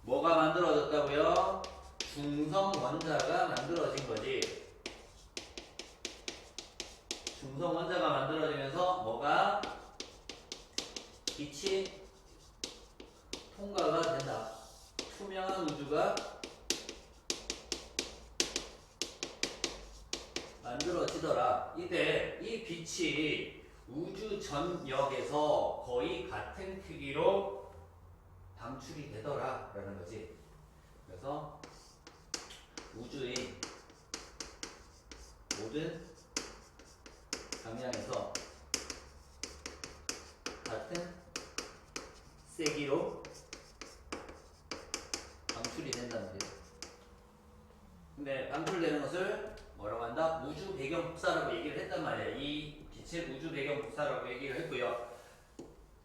뭐가 만들어졌다고요? 중성 원자가 만들어진 거지. 중성 원자가 만들어지면서 뭐가? 빛이 통과가 된다. 투명한 우주가 만들어지더라. 이때 이 빛이 우주 전역에서 거의 같은 크기로 방출이 되더라 라는 거지. 그래서 우주의 모든 방향에서 같은 세기로 방출이 된다는 거예요. 근데 방출되는 것을 뭐라고 한다? 우주 배경 복사라고 얘기를 했단 말이에요. 이 빛을 우주 배경 복사라고 얘기를 했고요.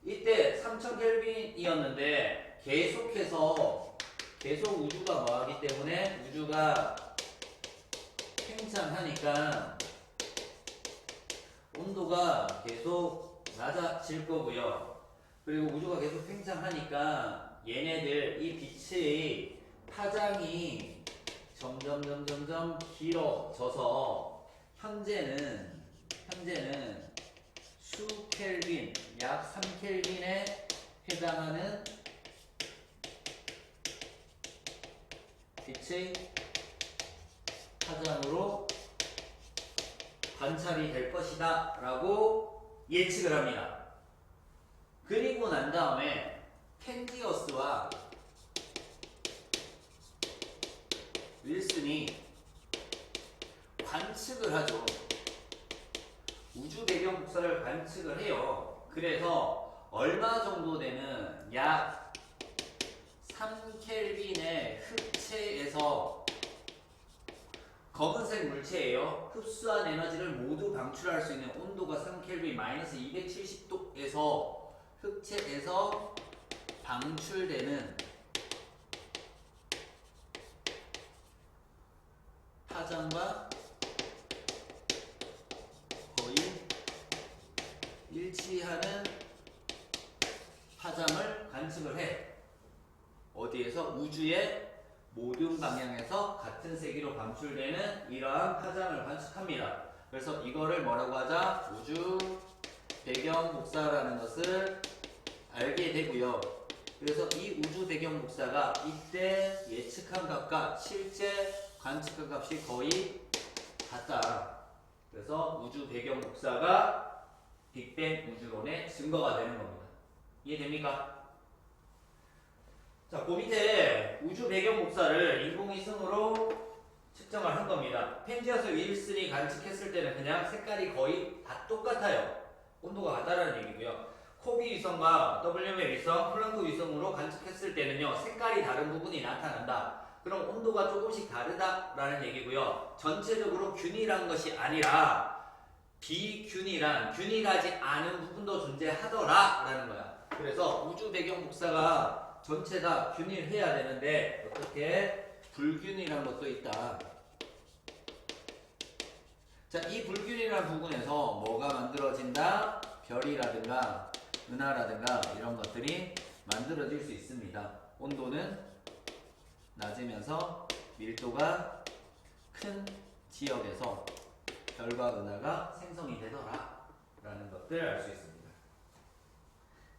이때 3000켈빈이었는데 계속 우주가 뭐하기 때문에 우주가 팽창하니까 온도가 계속 낮아질 거고요. 그리고 우주가 계속 팽창하니까 얘네들 이 빛의 파장이 점점 길어져서 현재는 수켈빈, 약 3켈빈에 해당하는 빛의 파장으로 관찰이 될 것이다 라고 예측을 합니다. 그리고 난 다음에 펜디어스와 윌슨이 관측을 하죠. 우주 배경 복사를 관측을 해요. 그래서 얼마 정도 되는 약 3켈빈의 흑체에서 검은색 물체예요. 흡수한 에너지를 모두 방출할 수 있는 온도가 3켈빈 마이너스 270도에서 흑체에서 방출되는 파장과 거의 일치하는 파장을 관측을 해. 어디에서? 우주의 모든 방향에서 같은 세기로 방출되는 이러한 파장을 관측합니다. 그래서 이거를 뭐라고 하자? 우주 배경 복사라는 것을 알게 되고요. 그래서 이 우주 배경 복사가 이때 예측한 값과 실제 관측한 값이 거의 같다. 그래서 우주 배경 복사가 빅뱅 우주론의 증거가 되는 겁니다. 이해됩니까? 자, 그 밑에 우주 배경 복사를 인공위성으로 측정을 한 겁니다. 펜지어스 윌슨이 관측했을 때는 그냥 색깔이 거의 다 똑같아요. 온도가 같다라는 얘기고요. 코비 위성과 WM 위성, 플랑크 위성으로 관측했을 때는요, 색깔이 다른 부분이 나타난다. 그럼 온도가 조금씩 다르다라는 얘기고요. 전체적으로 균일한 것이 아니라 비균일한, 균일하지 않은 부분도 존재하더라라는 거야. 그래서 우주 배경 복사가 전체 다 균일해야 되는데 어떻게 불균일한 것도 있다. 자, 이 불균일한 부분에서 뭐가 만들어진다? 별이라든가 은하라든가 이런 것들이 만들어질 수 있습니다. 온도는 낮으면서 밀도가 큰 지역에서 별과 은하가 생성이 되더라 라는 것들 알 수 있습니다.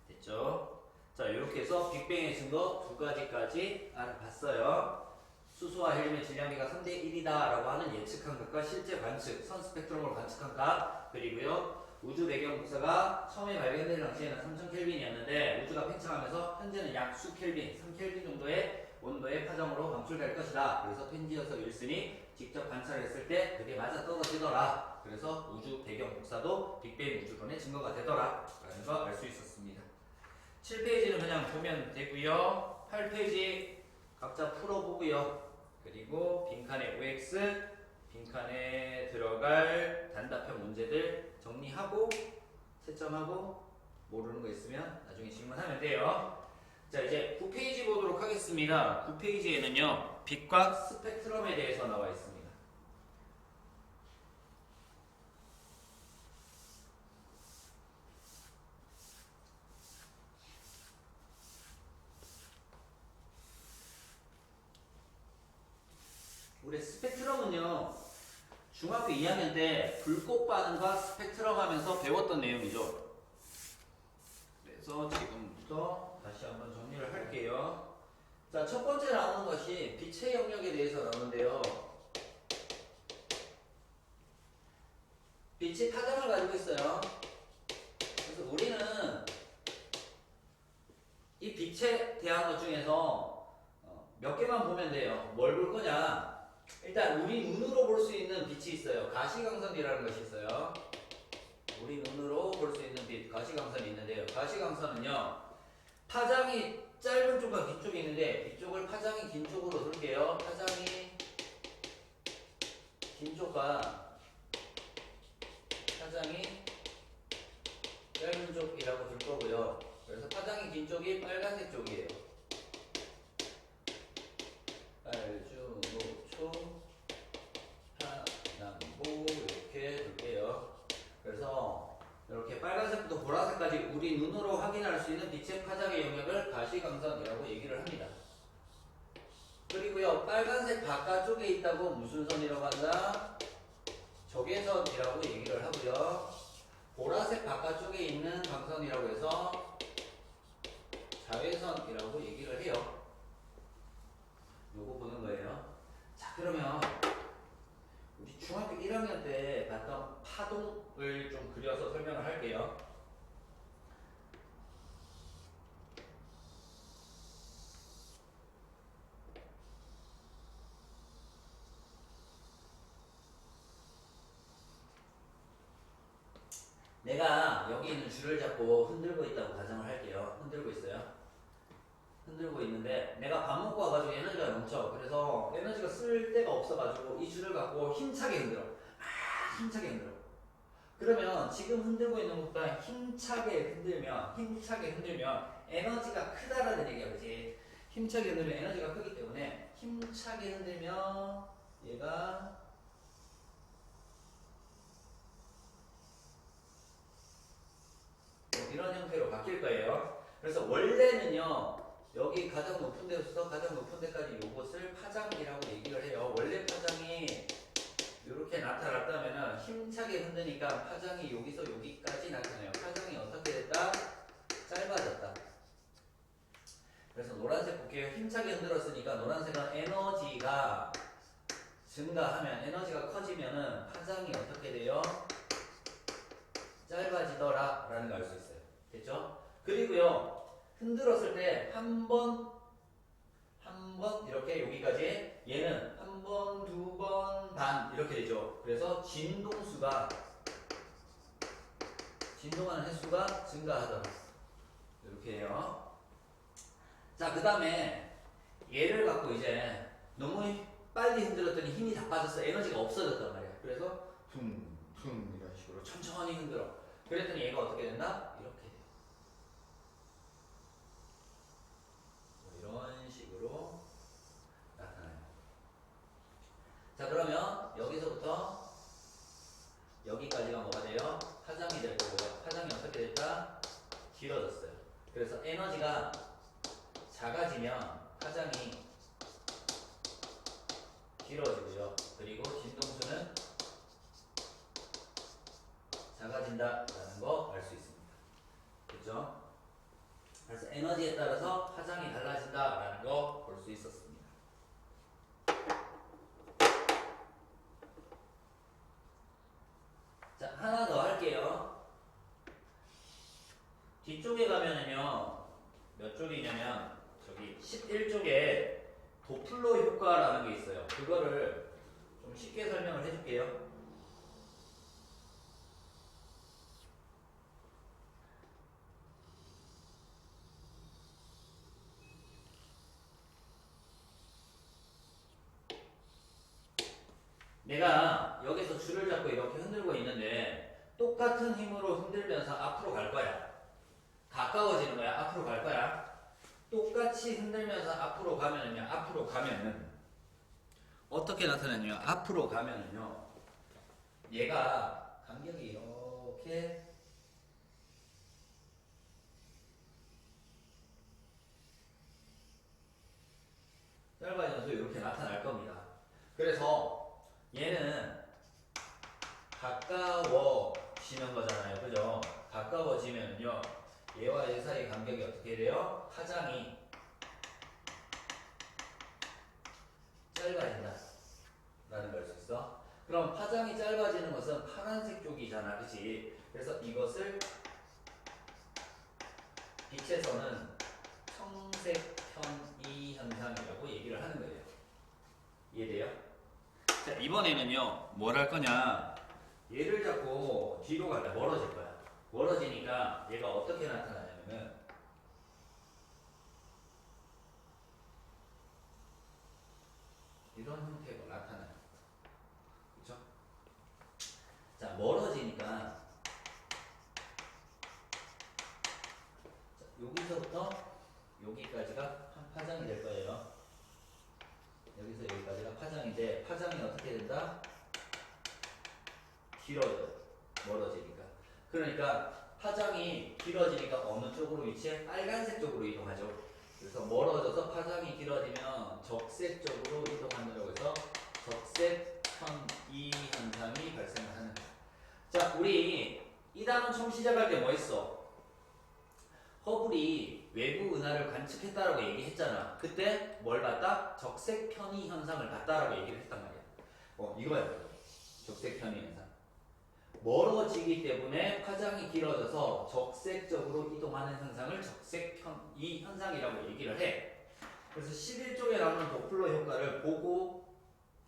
됐죠? 자, 이렇게 해서 빅뱅의 증거 두 가지까지 알아봤어요. 수소와 헬륨의 질량비가 3대 1이다 라고 하는 예측한 값과 실제 관측, 선 스펙트럼으로 관측한 값, 그리고요 우주 배경 복사가 처음에 발견된 당시에는 3000켈빈이었는데 우주가 팽창하면서 현재는 약 수켈빈, 3켈빈 정도의 온도의 파장으로 방출될 것이다. 그래서 펜지어스 윌슨이 직접 관찰했을 때 그게 맞아 떨어지더라. 그래서 우주 배경 복사도 빅뱅 우주론의 증거가 되더라 라는 거 알 수 있었습니다. 7페이지는 그냥 보면 되고요. 8페이지 각자 풀어보고요. 그리고 빈칸에 OX, 빈칸에 들어갈 단답형 문제들 정리하고 채점하고 모르는 거 있으면 나중에 질문하면 돼요. 자, 이제 9페이지 보도록 하겠습니다. 9페이지에는요. 빛과 스펙트럼에 대해서 나와 있습니다. 우리 스펙트럼은요. 중학교 2학년 때 불꽃 반응과 스펙트럼 하면서 배웠던 내용이죠. 그래서 지금부터 다시 한번 정리를 할게요. 자, 첫 번째 나오는 것이 빛의 영역에 대해서 나오는데요. 빛이 파장을 가지고 있어요. 그래서 우리는 이 빛에 대한 것 중에서 몇 개만 보면 돼요. 뭘 볼 거냐? 일단 우리 눈으로 볼 수 있는 빛이 있어요. 가시광선이라는 것이 있어요. 우리 눈으로 볼 수 있는 빛, 가시광선이 있는데요. 가시광선은요, 파장이 짧은 쪽과 긴 쪽이 있는데 이쪽을 파장이 긴 쪽으로 둘게요. 파장이 긴 쪽과 파장이 짧은 쪽이라고 둘 거고요. 그래서 파장이 긴 쪽이 빨간색 쪽이에요. 빨주, 노초, 하남보 이렇게 둘게요. 그래서 이렇게 빨간색부터 보라색까지 우리 눈으로 확인할 수 있는 빛의 파장의 영역을 가시광선이라고 얘기를 합니다. 그리고요, 빨간색 바깥쪽에 있다고 무슨 선이라고 한다? 적외선이라고 얘기를 하고요. 보라색 바깥쪽에 있는 광선이라고 해서 자외선이라고 얘기를 해요. 요거 보는 거예요. 자, 그러면 우리 중학교 1학년 때 봤던 파동을 좀 그려서 설명을 할게요. 내가 여기 있는 줄을 잡고 흔들고 있다고 가정을 할게요. 흔들고 있어요. 흔들고 있는데 내가 밥 먹고 와가지고 에너지가 넘쳐. 그래서 에너지가 쓸 데가 없어가지고 이 줄을 갖고 힘차게 흔들어. 힘차게 흔들어. 그러면 지금 흔들고 있는 것보다 힘차게 흔들면 에너지가 크다라는 얘기야, 그치? 힘차게 흔들면 에너지가 크기 때문에 힘차게 흔들면 얘가 이런 형태로 바뀔 거예요. 그래서 원래는요, 여기 가장 높은 데부터 가장 높은 데까지 요것을 파장이라고 얘기를 해요. 원래 파장이 이렇게 나타났다면 힘차게 흔드니까 파장이 여기서 여기까지 나타나요. 파장이 어떻게 됐다? 짧아졌다. 그래서 노란색 볼게요. 힘차게 흔들었으니까 노란색은 에너지가 증가하면, 에너지가 커지면은 파장이 어떻게 돼요? 짧아지더라 라는 걸 알 수 있어요. 됐죠? 그리고요, 흔들었을 때 한 번 이렇게 여기까지, 얘는 한 번, 두 번, 반 이렇게 되죠. 그래서 진동하는 횟수가 증가하더라. 이렇게 해요. 자, 그 다음에 얘를 갖고 이제 너무 빨리 흔들었더니 힘이 다 빠졌어. 에너지가 없어졌단 말이야. 그래서 퉁퉁 이런 식으로 천천히 흔들어. 그랬더니 얘가 어떻게 된다? 이렇게 돼. 이런 식으로 나타나요. 자, 그러면 여기서부터 여기까지가 뭐가 돼요? 파장이 될 거고요. 파장이 어떻게 됐다? 길어졌어요. 그래서 에너지가 작아지면 파장이 길어지고요. 그리고 진동수는 작아진다라는 거 알 수 있습니다. 그렇죠? 그래서 에너지에 따라서 파장이 달라진다라는 거 볼 수 있었습니다. 자, 하나 더 할게요. 뒤쪽에 가면은요, 몇 쪽이냐면 저기 11쪽에 도플러 효과라는 게 있어요. 그거를 좀 쉽게 설명을 해줄게요. 내가 여기서 줄을 잡고 이렇게 흔들고 있는데 똑같은 힘으로 흔들면서 앞으로 갈 거야. 가까워지는 거야. 앞으로 갈 거야. 똑같이 흔들면서 앞으로 가면은 어떻게 나타나냐? 앞으로 가면은요. 얘가 간격이 이렇게 짧아지면서 이렇게 나타날 겁니다. 그래서 얘는 가까워지는 거잖아요. 그죠? 가까워지면요. 얘와 얘 사이 간격이 어떻게 돼요? 파장이 짧아진다. 라는 걸 알 수 있어. 그럼 파장이 짧아지는 것은 파란색 쪽이잖아. 그치? 그래서 이것을 빛에서는 청색 편이 현상이라고 얘기를 하는 거예요. 이해돼요? 자, 이번에는요, 뭘 할 거냐. 얘를 잡고 뒤로 가다 멀어질 거야. 멀어지니까 얘가 어떻게 나타나냐면은 이런 형태로 나타나요. 그쵸? 자, 멀어지니까 자, 여기서부터 여기까지가 한 파장이 될 거예요. 여기서 여기까지가 파장인데 파장이 어떻게 된다? 길어져요. 멀어지니까. 그러니까 파장이 길어지니까 어느 쪽으로 위치해? 빨간색 쪽으로 이동하죠. 그래서 멀어져서 파장이 길어지면 적색 쪽으로 이동한다고 해서 적색 편이 현상이 발생하는 거예요. 자, 우리 이 단원 처음 시작할 때 뭐 했어? 허블이 외부 은하를 관측했다라고 얘기했잖아. 그때 뭘 봤다? 적색 편이 현상을 봤다라고 얘기를 했단 말이야. 이거야. 적색 편이 현상. 멀어지기 때문에 파장이 길어져서 적색적으로 이동하는 현상을 적색 편이 현상이라고 얘기를 해. 그래서 11쪽에 나오는 도플러 효과를 보고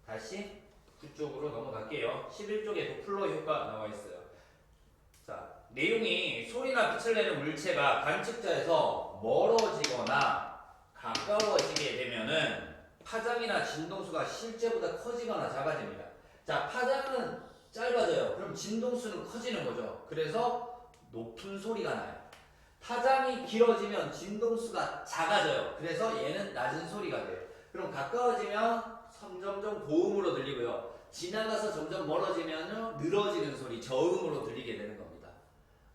다시 9쪽으로 넘어갈게요. 11쪽에 도플러 효과 나와 있어요. 자, 내용이 소리나 빛을 내는 물체가 관측자에서 멀어지거나 가까워지게 되면은 파장이나 진동수가 실제보다 커지거나 작아집니다. 자, 파장은 짧아져요. 그럼 진동수는 커지는 거죠. 그래서 높은 소리가 나요. 파장이 길어지면 진동수가 작아져요. 그래서 얘는 낮은 소리가 돼요. 그럼 가까워지면 점점 고음으로 들리고요. 지나가서 점점 멀어지면 늘어지는 소리, 저음으로 들리게 되는 겁니다.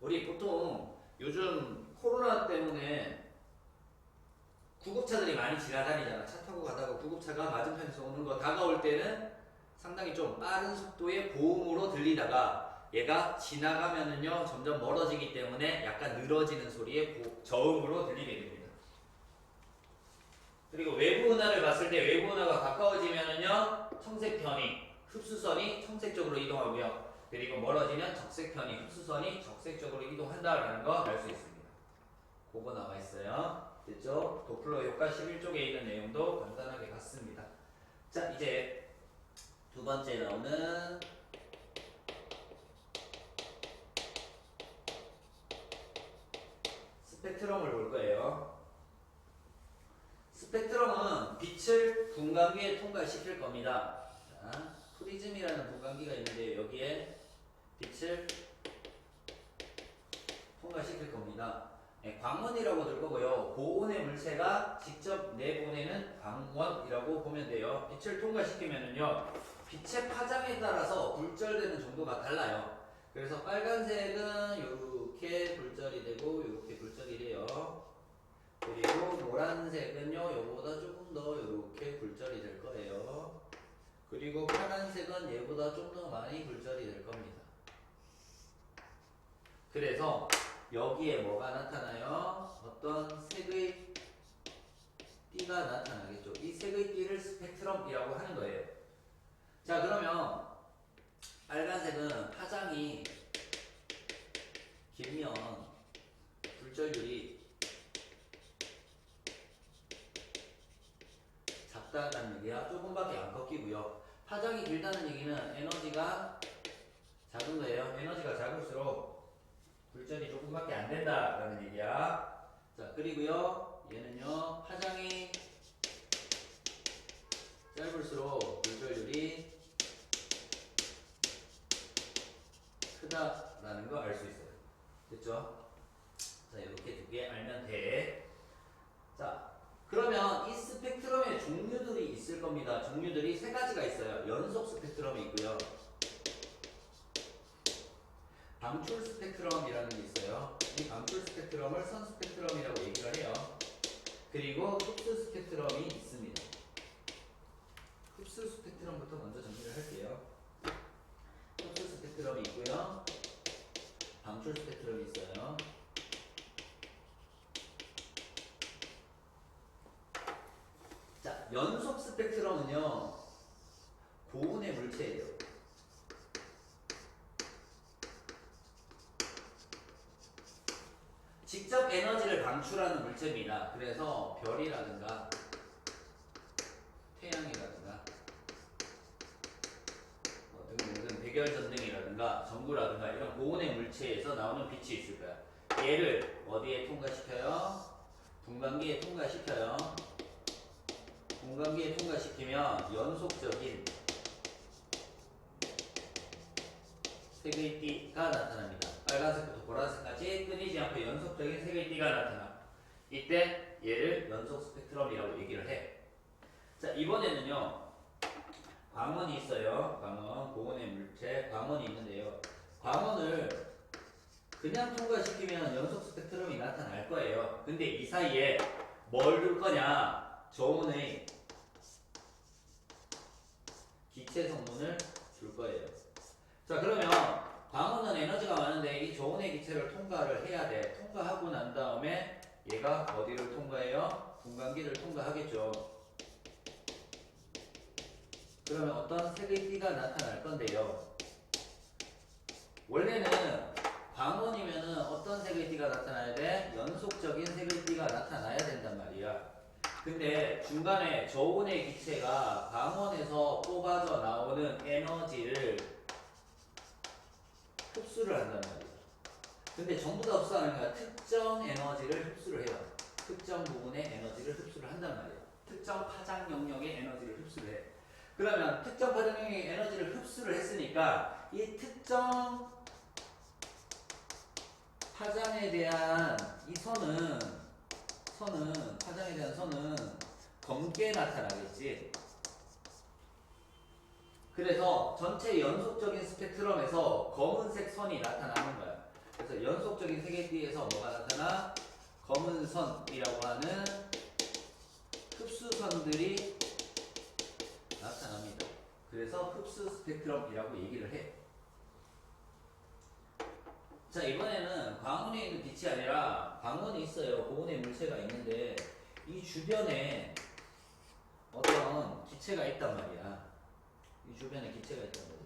우리 보통 요즘 코로나 때문에 구급차들이 많이 지나다니잖아. 차 타고 가다가 구급차가 맞은편에서 오는 거 다가올 때는 상당히 좀 빠른 속도의 고음으로 들리다가 얘가 지나가면은요 점점 멀어지기 때문에 약간 늘어지는 소리의 저음으로 들리게 됩니다. 그리고 외부 은하를 봤을 때 외부 은하가 가까워지면은요 청색 편이 흡수선이 청색 쪽으로 이동하고요. 그리고 멀어지면 적색 편이 흡수선이 적색 쪽으로 이동한다라는 거 알 수 있습니다. 그거 나와 있어요. 됐죠? 도플러 효과 11쪽에 있는 내용도 간단하게 봤습니다. 자, 이제 두 번째 나오는 스펙트럼을 볼 거예요. 스펙트럼은 빛을 분광기에 통과시킬 겁니다. 자, 프리즘이라는 분광기가 있는데 여기에 빛을 통과시킬 겁니다. 네, 광원이라고 들 거고요. 고온의 물체가 직접 내보내는 광원이라고 보면 돼요. 빛을 통과시키면은요, 빛의 파장에 따라서 굴절되는 정도가 달라요. 그래서 빨간색은 이렇게 굴절이 되고 이렇게 굴절이 돼요. 그리고 노란색은요, 요거보다 조금 더 이렇게 굴절이 될 거예요. 그리고 파란색은 얘보다 좀 더 많이 굴절이 될 겁니다. 그래서 여기에 뭐가 나타나요? 어떤 색의 띠가 나타나겠죠. 이 색의 띠를 스펙트럼이라고 하는 거예요. 자, 그러면 빨간색은 파장이 길면 굴절율이 작다는 얘기야. 조금밖에 안 꺾이고요. 파장이 길다는 얘기는 에너지가 작은 거예요. 에너지가 작을수록 굴절이 조금밖에 안 된다라는 얘기야. 자, 그리고요, 얘는요, 파장이 짧을수록 굴절율이 크다라는 거 알 수 있어요. 됐죠? 자, 이렇게 두 개 알면 돼. 자, 그러면 이 스펙트럼의 종류들이 있을 겁니다. 종류들이 세 가지가 있어요. 연속 스펙트럼이 있고요. 방출 스펙트럼이라는 게 있어요. 이 방출 스펙트럼을 선 스펙트럼이라고 얘기를 해요. 그리고 흡수 스펙트럼이 있습니다. 흡수 스펙트럼부터 먼저 정리를 할게요. 흡수 스펙트럼이 있고요. 방출 스펙트럼이 있어요. 자, 연속 스펙트럼은요, 고온의 물체예요. 직접 에너지를 방출하는 물체입니다. 그래서 별이라든가 태양이라든가 등등 백열전등이라든가 전구라든가 이런 고온의 물체에서 나오는 빛이 있을 거야. 얘를 어디에 통과시켜요? 분광기에 통과시켜요. 분광기에 통과시키면 연속적인 색의 띠가 나타납니다. 빨간색부터 보라색까지 끊이지 않고 연속적인 색의 띠가 나타나. 이때 얘를 연속 스펙트럼이라고 얘기를 해. 자, 이번에는요, 광원이 있어요. 광원, 고온의 물체, 광원이 있는데요. 광원을 그냥 통과시키면 연속 스펙트럼이 나타날 거예요. 근데 이 사이에 뭘 둘 거냐? 저온의 기체 성분을 줄 거예요. 자, 그러면 광원은 에너지가 많은데 이 저온의 기체를 통과를 해야 돼. 통과하고 난 다음에 얘가 어디를 통과해요? 분광기를 통과하겠죠. 그러면 어떤 색의 띠가 나타날 건데요. 원래는 광원이면은 어떤 색의 띠가 나타나야 돼? 연속적인 색의 띠가 나타나야 된단 말이야. 근데 중간에 저온의 기체가 광원에서 뽑아져 나오는 에너지를 흡수를 한단 말이야. 근데 전부 다 흡수하는 거야. 특정 에너지를 흡수를 해요. 특정 부분의 에너지를 흡수를 한단 말이야. 특정 파장 영역의 에너지를 흡수를 해. 그러면 특정 파장 영역의 에너지를 흡수를 했으니까 이 특정 파장에 대한 이 파장에 대한 선은 검게 나타나겠지. 그래서 전체 연속적인 스펙트럼에서 검은색 선이 나타나는 거야. 그래서 연속적인 색의 띠에서 뭐가 나타나? 검은 선이라고 하는 흡수선들이 나타납니다. 그래서 흡수 스펙트럼이라고 얘기를 해. 자, 이번에는 광원에 있는 빛이 아니라 광원이 있어요. 고온의 물체가 있는데 이 주변에 어떤 기체가 있단 말이야. 이 주변에 기체가 있단 말이야.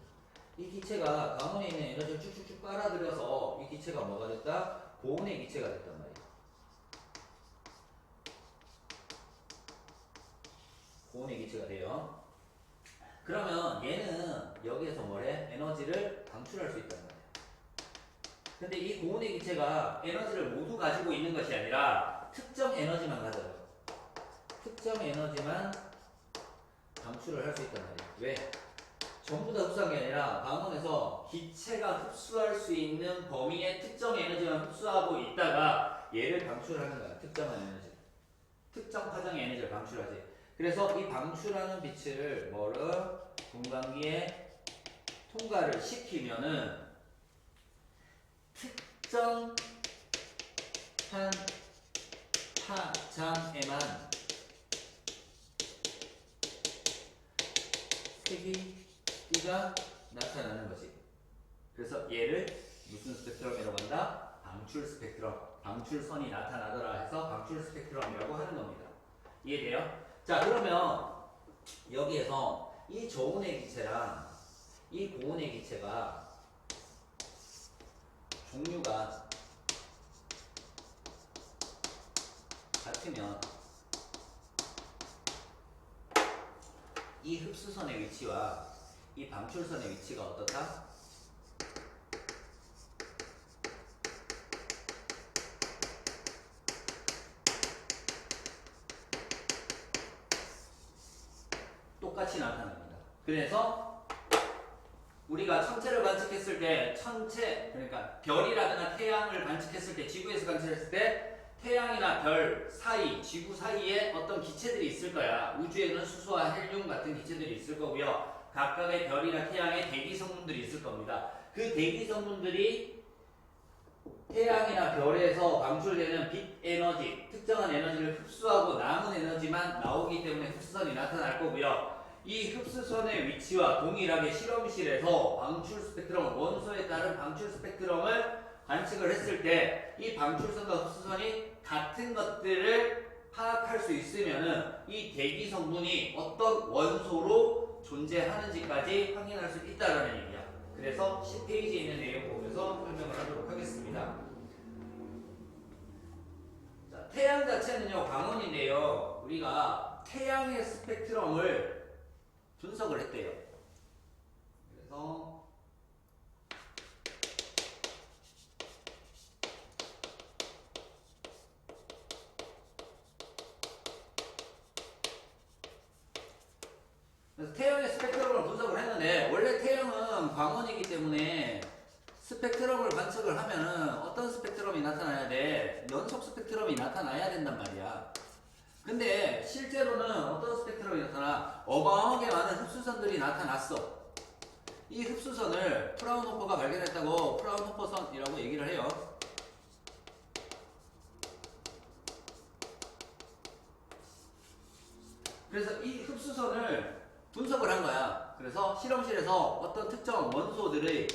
이 기체가 광원에 있는 에너지를 쭉쭉쭉 빨아들여서 이 기체가 뭐가 됐다? 고온의 기체가 됐단 말이야. 고온의 기체가 돼요. 그러면 얘는 여기에서 뭐래? 에너지를 방출할 수 있단 말이야. 근데 이 고온의 기체가 에너지를 모두 가지고 있는 것이 아니라 특정 에너지만 가져요. 특정 에너지만 방출을 할 수 있단 말이야. 왜? 전부 다 흡수한 게 아니라 광원에서 기체가 흡수할 수 있는 범위의 특정 에너지만 흡수하고 있다가 얘를 방출하는 거야. 특정한 에너지. 특정 파장의 에너지를 방출하지. 그래서 이 방출하는 빛을 뭐를 분광기에 통과를 시키면은 특정한 파장에만 색이 띠가 나타나는 거지. 그래서 얘를 무슨 스펙트럼이라고 한다? 방출 스펙트럼. 방출선이 나타나더라 해서 방출 스펙트럼이라고 하는 겁니다. 이해돼요? 자, 그러면 여기에서 이 저온의 기체랑 이 고온의 기체가 종류가 같으면 이 흡수선의 위치와 이 방출선의 위치가 어떻다? 똑같이 나타납니다. 그래서 우리가 천체를 관측했을 때 천체 그러니까 별이라든가 태양을 관측했을 때 지구에서 관측했을 때 태양이나 별 사이, 지구 사이에 어떤 기체들이 있을 거야. 우주에는 수소와 헬륨 같은 기체들이 있을 거고요. 각각의 별이나 태양에 대기 성분들이 있을 겁니다. 그 대기 성분들이 태양이나 별에서 방출되는 빛 에너지, 특정한 에너지를 흡수하고 남은 에너지만 나오기 때문에 흡수선이 나타날 거고요. 이 흡수선의 위치와 동일하게 실험실에서 방출 스펙트럼, 원소에 따른 방출 스펙트럼을 관측을 했을 때 이 방출선과 흡수선이 같은 것들을 파악할 수 있으면은 이 대기 성분이 어떤 원소로 존재하는지까지 확인할 수 있다는 얘기야. 그래서 10페이지에 있는 내용 보면서 설명을 하도록 하겠습니다. 자, 태양 자체는요, 광원인데요. 우리가 태양의 스펙트럼을 분석을 했대요. 그래서 태양의 스펙트럼을 분석을 했는데 원래 태양은 광원이기 때문에 스펙트럼을 관측을 하면은 어떤 스펙트럼이 나타나야 돼? 연속 스펙트럼이 나타나야 된단 말이야. 근데 실제로는 어떤 스펙트럼이 나타나? 어마어마하게 많은 흡수선들이 나타났어. 이 흡수선을 프라운호퍼가 발견했다고 프라운호퍼선이라고 얘기를 해요. 그래서 이 흡수선을 분석을 한 거야. 그래서 실험실에서 어떤 특정 원소들의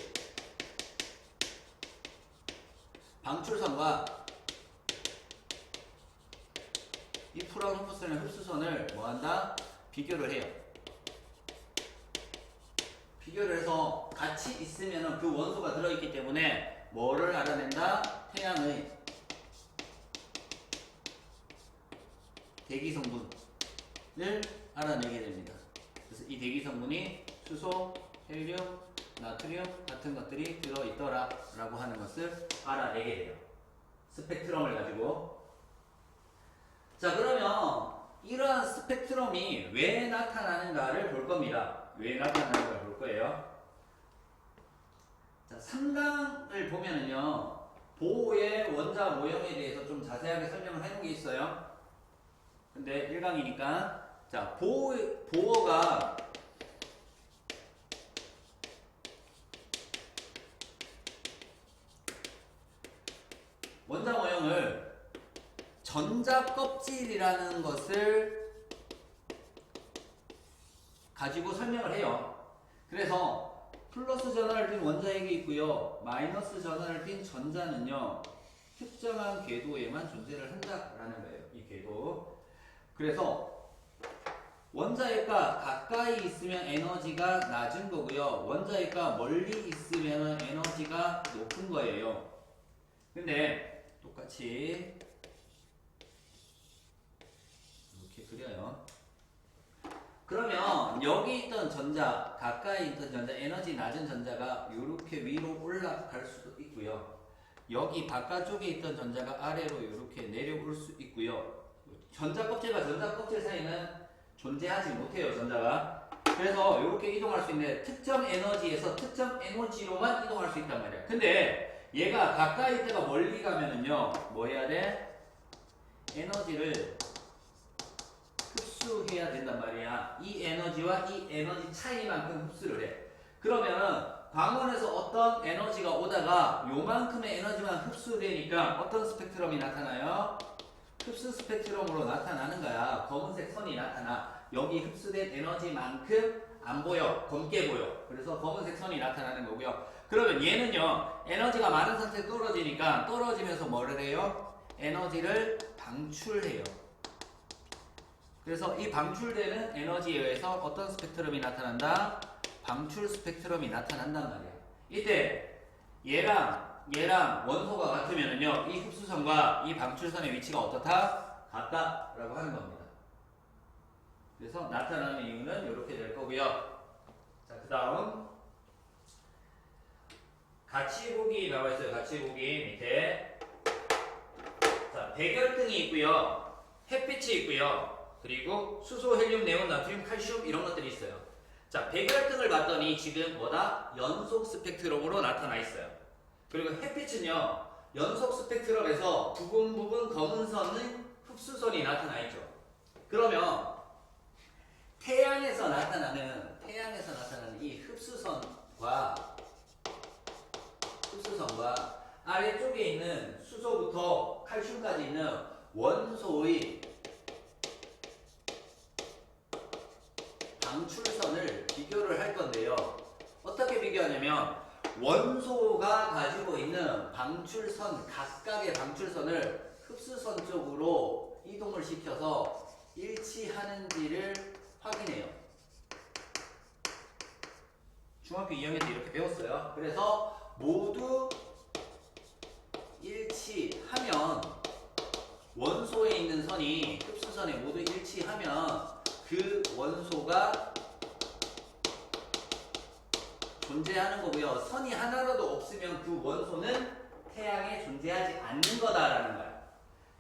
방출선과 이 프라운호퍼선의 흡수선을 뭐한다? 비교를 해요. 비교를 해서 같이 있으면 그 원소가 들어있기 때문에 뭐를 알아낸다? 태양의 대기 성분을 알아내게 됩니다. 그래서 이 대기 성분이 수소, 헬륨, 나트륨 같은 것들이 들어있더라 라고 하는 것을 알아내게 돼요. 스펙트럼을 가지고. 자, 그러면 이러한 스펙트럼이 왜 나타나는가를 볼 겁니다. 왜 나타나는가를 볼 거예요. 자, 3강을 보면은요, 보호의 원자 모형에 대해서 좀 자세하게 설명을 해놓은 게 있어요. 근데 1강이니까 자, 보어가 원자 모형을 전자 껍질이라는 것을 가지고 설명을 해요. 그래서 플러스 전하를 띤 원자핵이 있고요. 마이너스 전하를 띤 전자는요, 특정한 궤도에만 존재를 한다라는 거예요. 이 궤도. 그래서 원자핵과 가까이 있으면 에너지가 낮은 거고요. 원자핵과 멀리 있으면 에너지가 높은 거예요. 근데 똑같이 이렇게 그려요. 그러면 여기 있던 전자, 가까이 있던 전자, 에너지 낮은 전자가 이렇게 위로 올라갈 수도 있고요. 여기 바깥쪽에 있던 전자가 아래로 이렇게 내려올 수 있고요. 전자 껍질과 전자 껍질 사이는 존재하지 못해요, 전자가. 그래서 이렇게 이동할 수 있는데 특정 에너지에서 특정 에너지로만 이동할 수 있단 말이야. 근데 얘가 가까이 있다가 멀리 가면은요, 뭐 해야 돼? 에너지를 흡수해야 된단 말이야. 이 에너지와 이 에너지 차이만큼 흡수를 해. 그러면은 광원에서 어떤 에너지가 오다가 요만큼의 에너지만 흡수되니까 어떤 스펙트럼이 나타나요? 흡수 스펙트럼으로 나타나는 거야. 검은색 선이 나타나. 여기 흡수된 에너지만큼 안 보여. 검게 보여. 그래서 검은색 선이 나타나는 거고요. 그러면 얘는요, 에너지가 많은 상태에 떨어지니까 떨어지면서 뭐를 해요? 에너지를 방출해요. 그래서 이 방출되는 에너지에 의해서 어떤 스펙트럼이 나타난다? 방출 스펙트럼이 나타난단 말이야. 이때 얘랑 원소가 같으면은요, 이 흡수선과 이 방출선의 위치가 어떻다? 같다라고 하는 겁니다. 그래서 나타나는 이유는 이렇게 될 거고요. 자, 그 다음 같이 보기 나와 있어요. 같이 보기 밑에. 자, 백열등이 있고요. 햇빛이 있고요. 그리고 수소, 헬륨, 네온, 나트륨, 칼슘 이런 것들이 있어요. 자, 백열등을 봤더니 지금 뭐다? 연속 스펙트럼으로 나타나 있어요. 그리고 햇빛은요, 연속 스펙트럼에서 부분 검은 선은 흡수선이 나타나 있죠. 그러면 태양에서 나타나는 이 흡수선과 아래쪽에 있는 수소부터 칼슘까지 있는 원소의 방출선을 비교를 할 건데요. 어떻게 비교하냐면 원소가 가지고 있는 방출선, 각각의 방출선을 흡수선 쪽으로 이동을 시켜서 일치하는지를 확인해요. 중학교 2학년 때 이렇게 배웠어요. 그래서 모두 일치하면, 원소에 있는 선이 흡수선에 모두 일치하면 그 원소가 존재하는 거고요. 선이 하나라도 없으면 그 원소는 태양에 존재하지 않는 거다라는 거야.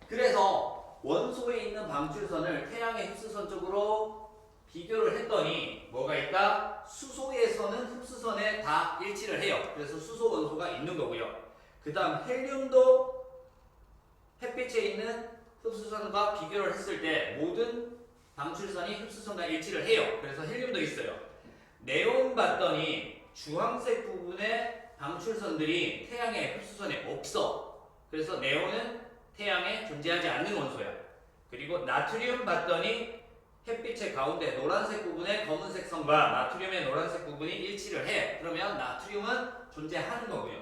그래서 원소에 있는 방출선을 태양의 흡수선 쪽으로 비교를 했더니 뭐가 있다? 수소에서는 흡수선에 다 일치를 해요. 그래서 수소 원소가 있는 거고요. 그 다음 헬륨도 햇빛에 있는 흡수선과 비교를 했을 때 모든 방출선이 흡수선과 일치를 해요. 그래서 헬륨도 있어요. 네온 봤더니 주황색 부분의 방출선들이 태양의 흡수선에 없어. 그래서 네온은 태양에 존재하지 않는 원소야. 그리고 나트륨 봤더니 햇빛의 가운데 노란색 부분의 검은색 선과 나트륨의 노란색 부분이 일치를 해. 그러면 나트륨은 존재하는 거고요.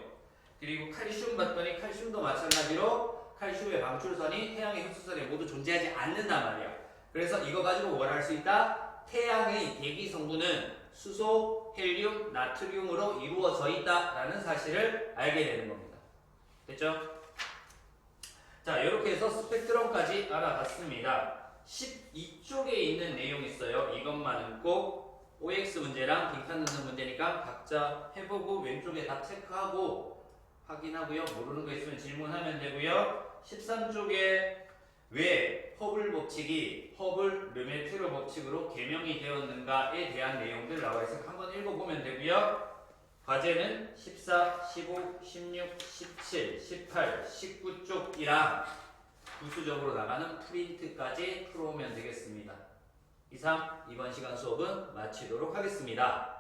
그리고 칼슘 봤더니 칼슘도 마찬가지로 칼슘의 방출선이 태양의 흡수선에 모두 존재하지 않는단 말이야. 그래서 이거 가지고 뭘 할 수 있다? 태양의 대기 성분은 수소, 헬륨, 나트륨으로 이루어져 있다라는 사실을 알게 되는 겁니다. 됐죠? 자, 이렇게 해서 스펙트럼까지 알아봤습니다. 12쪽에 있는 내용 있어요. 이것만은 꼭 OX 문제랑 빙판능선 문제니까 각자 해보고 왼쪽에 다 체크하고 확인하고요. 모르는 거 있으면 질문하면 되고요. 13쪽에 왜 허블 법칙이 허블 르메트르 법칙으로 개명이 되었는가에 대한 내용들 나와 있어서 한번 읽어보면 되고요. 과제는 14, 15, 16, 17, 18, 19쪽이랑 부수적으로 나가는 프린트까지 풀어오면 되겠습니다. 이상 이번 시간 수업은 마치도록 하겠습니다.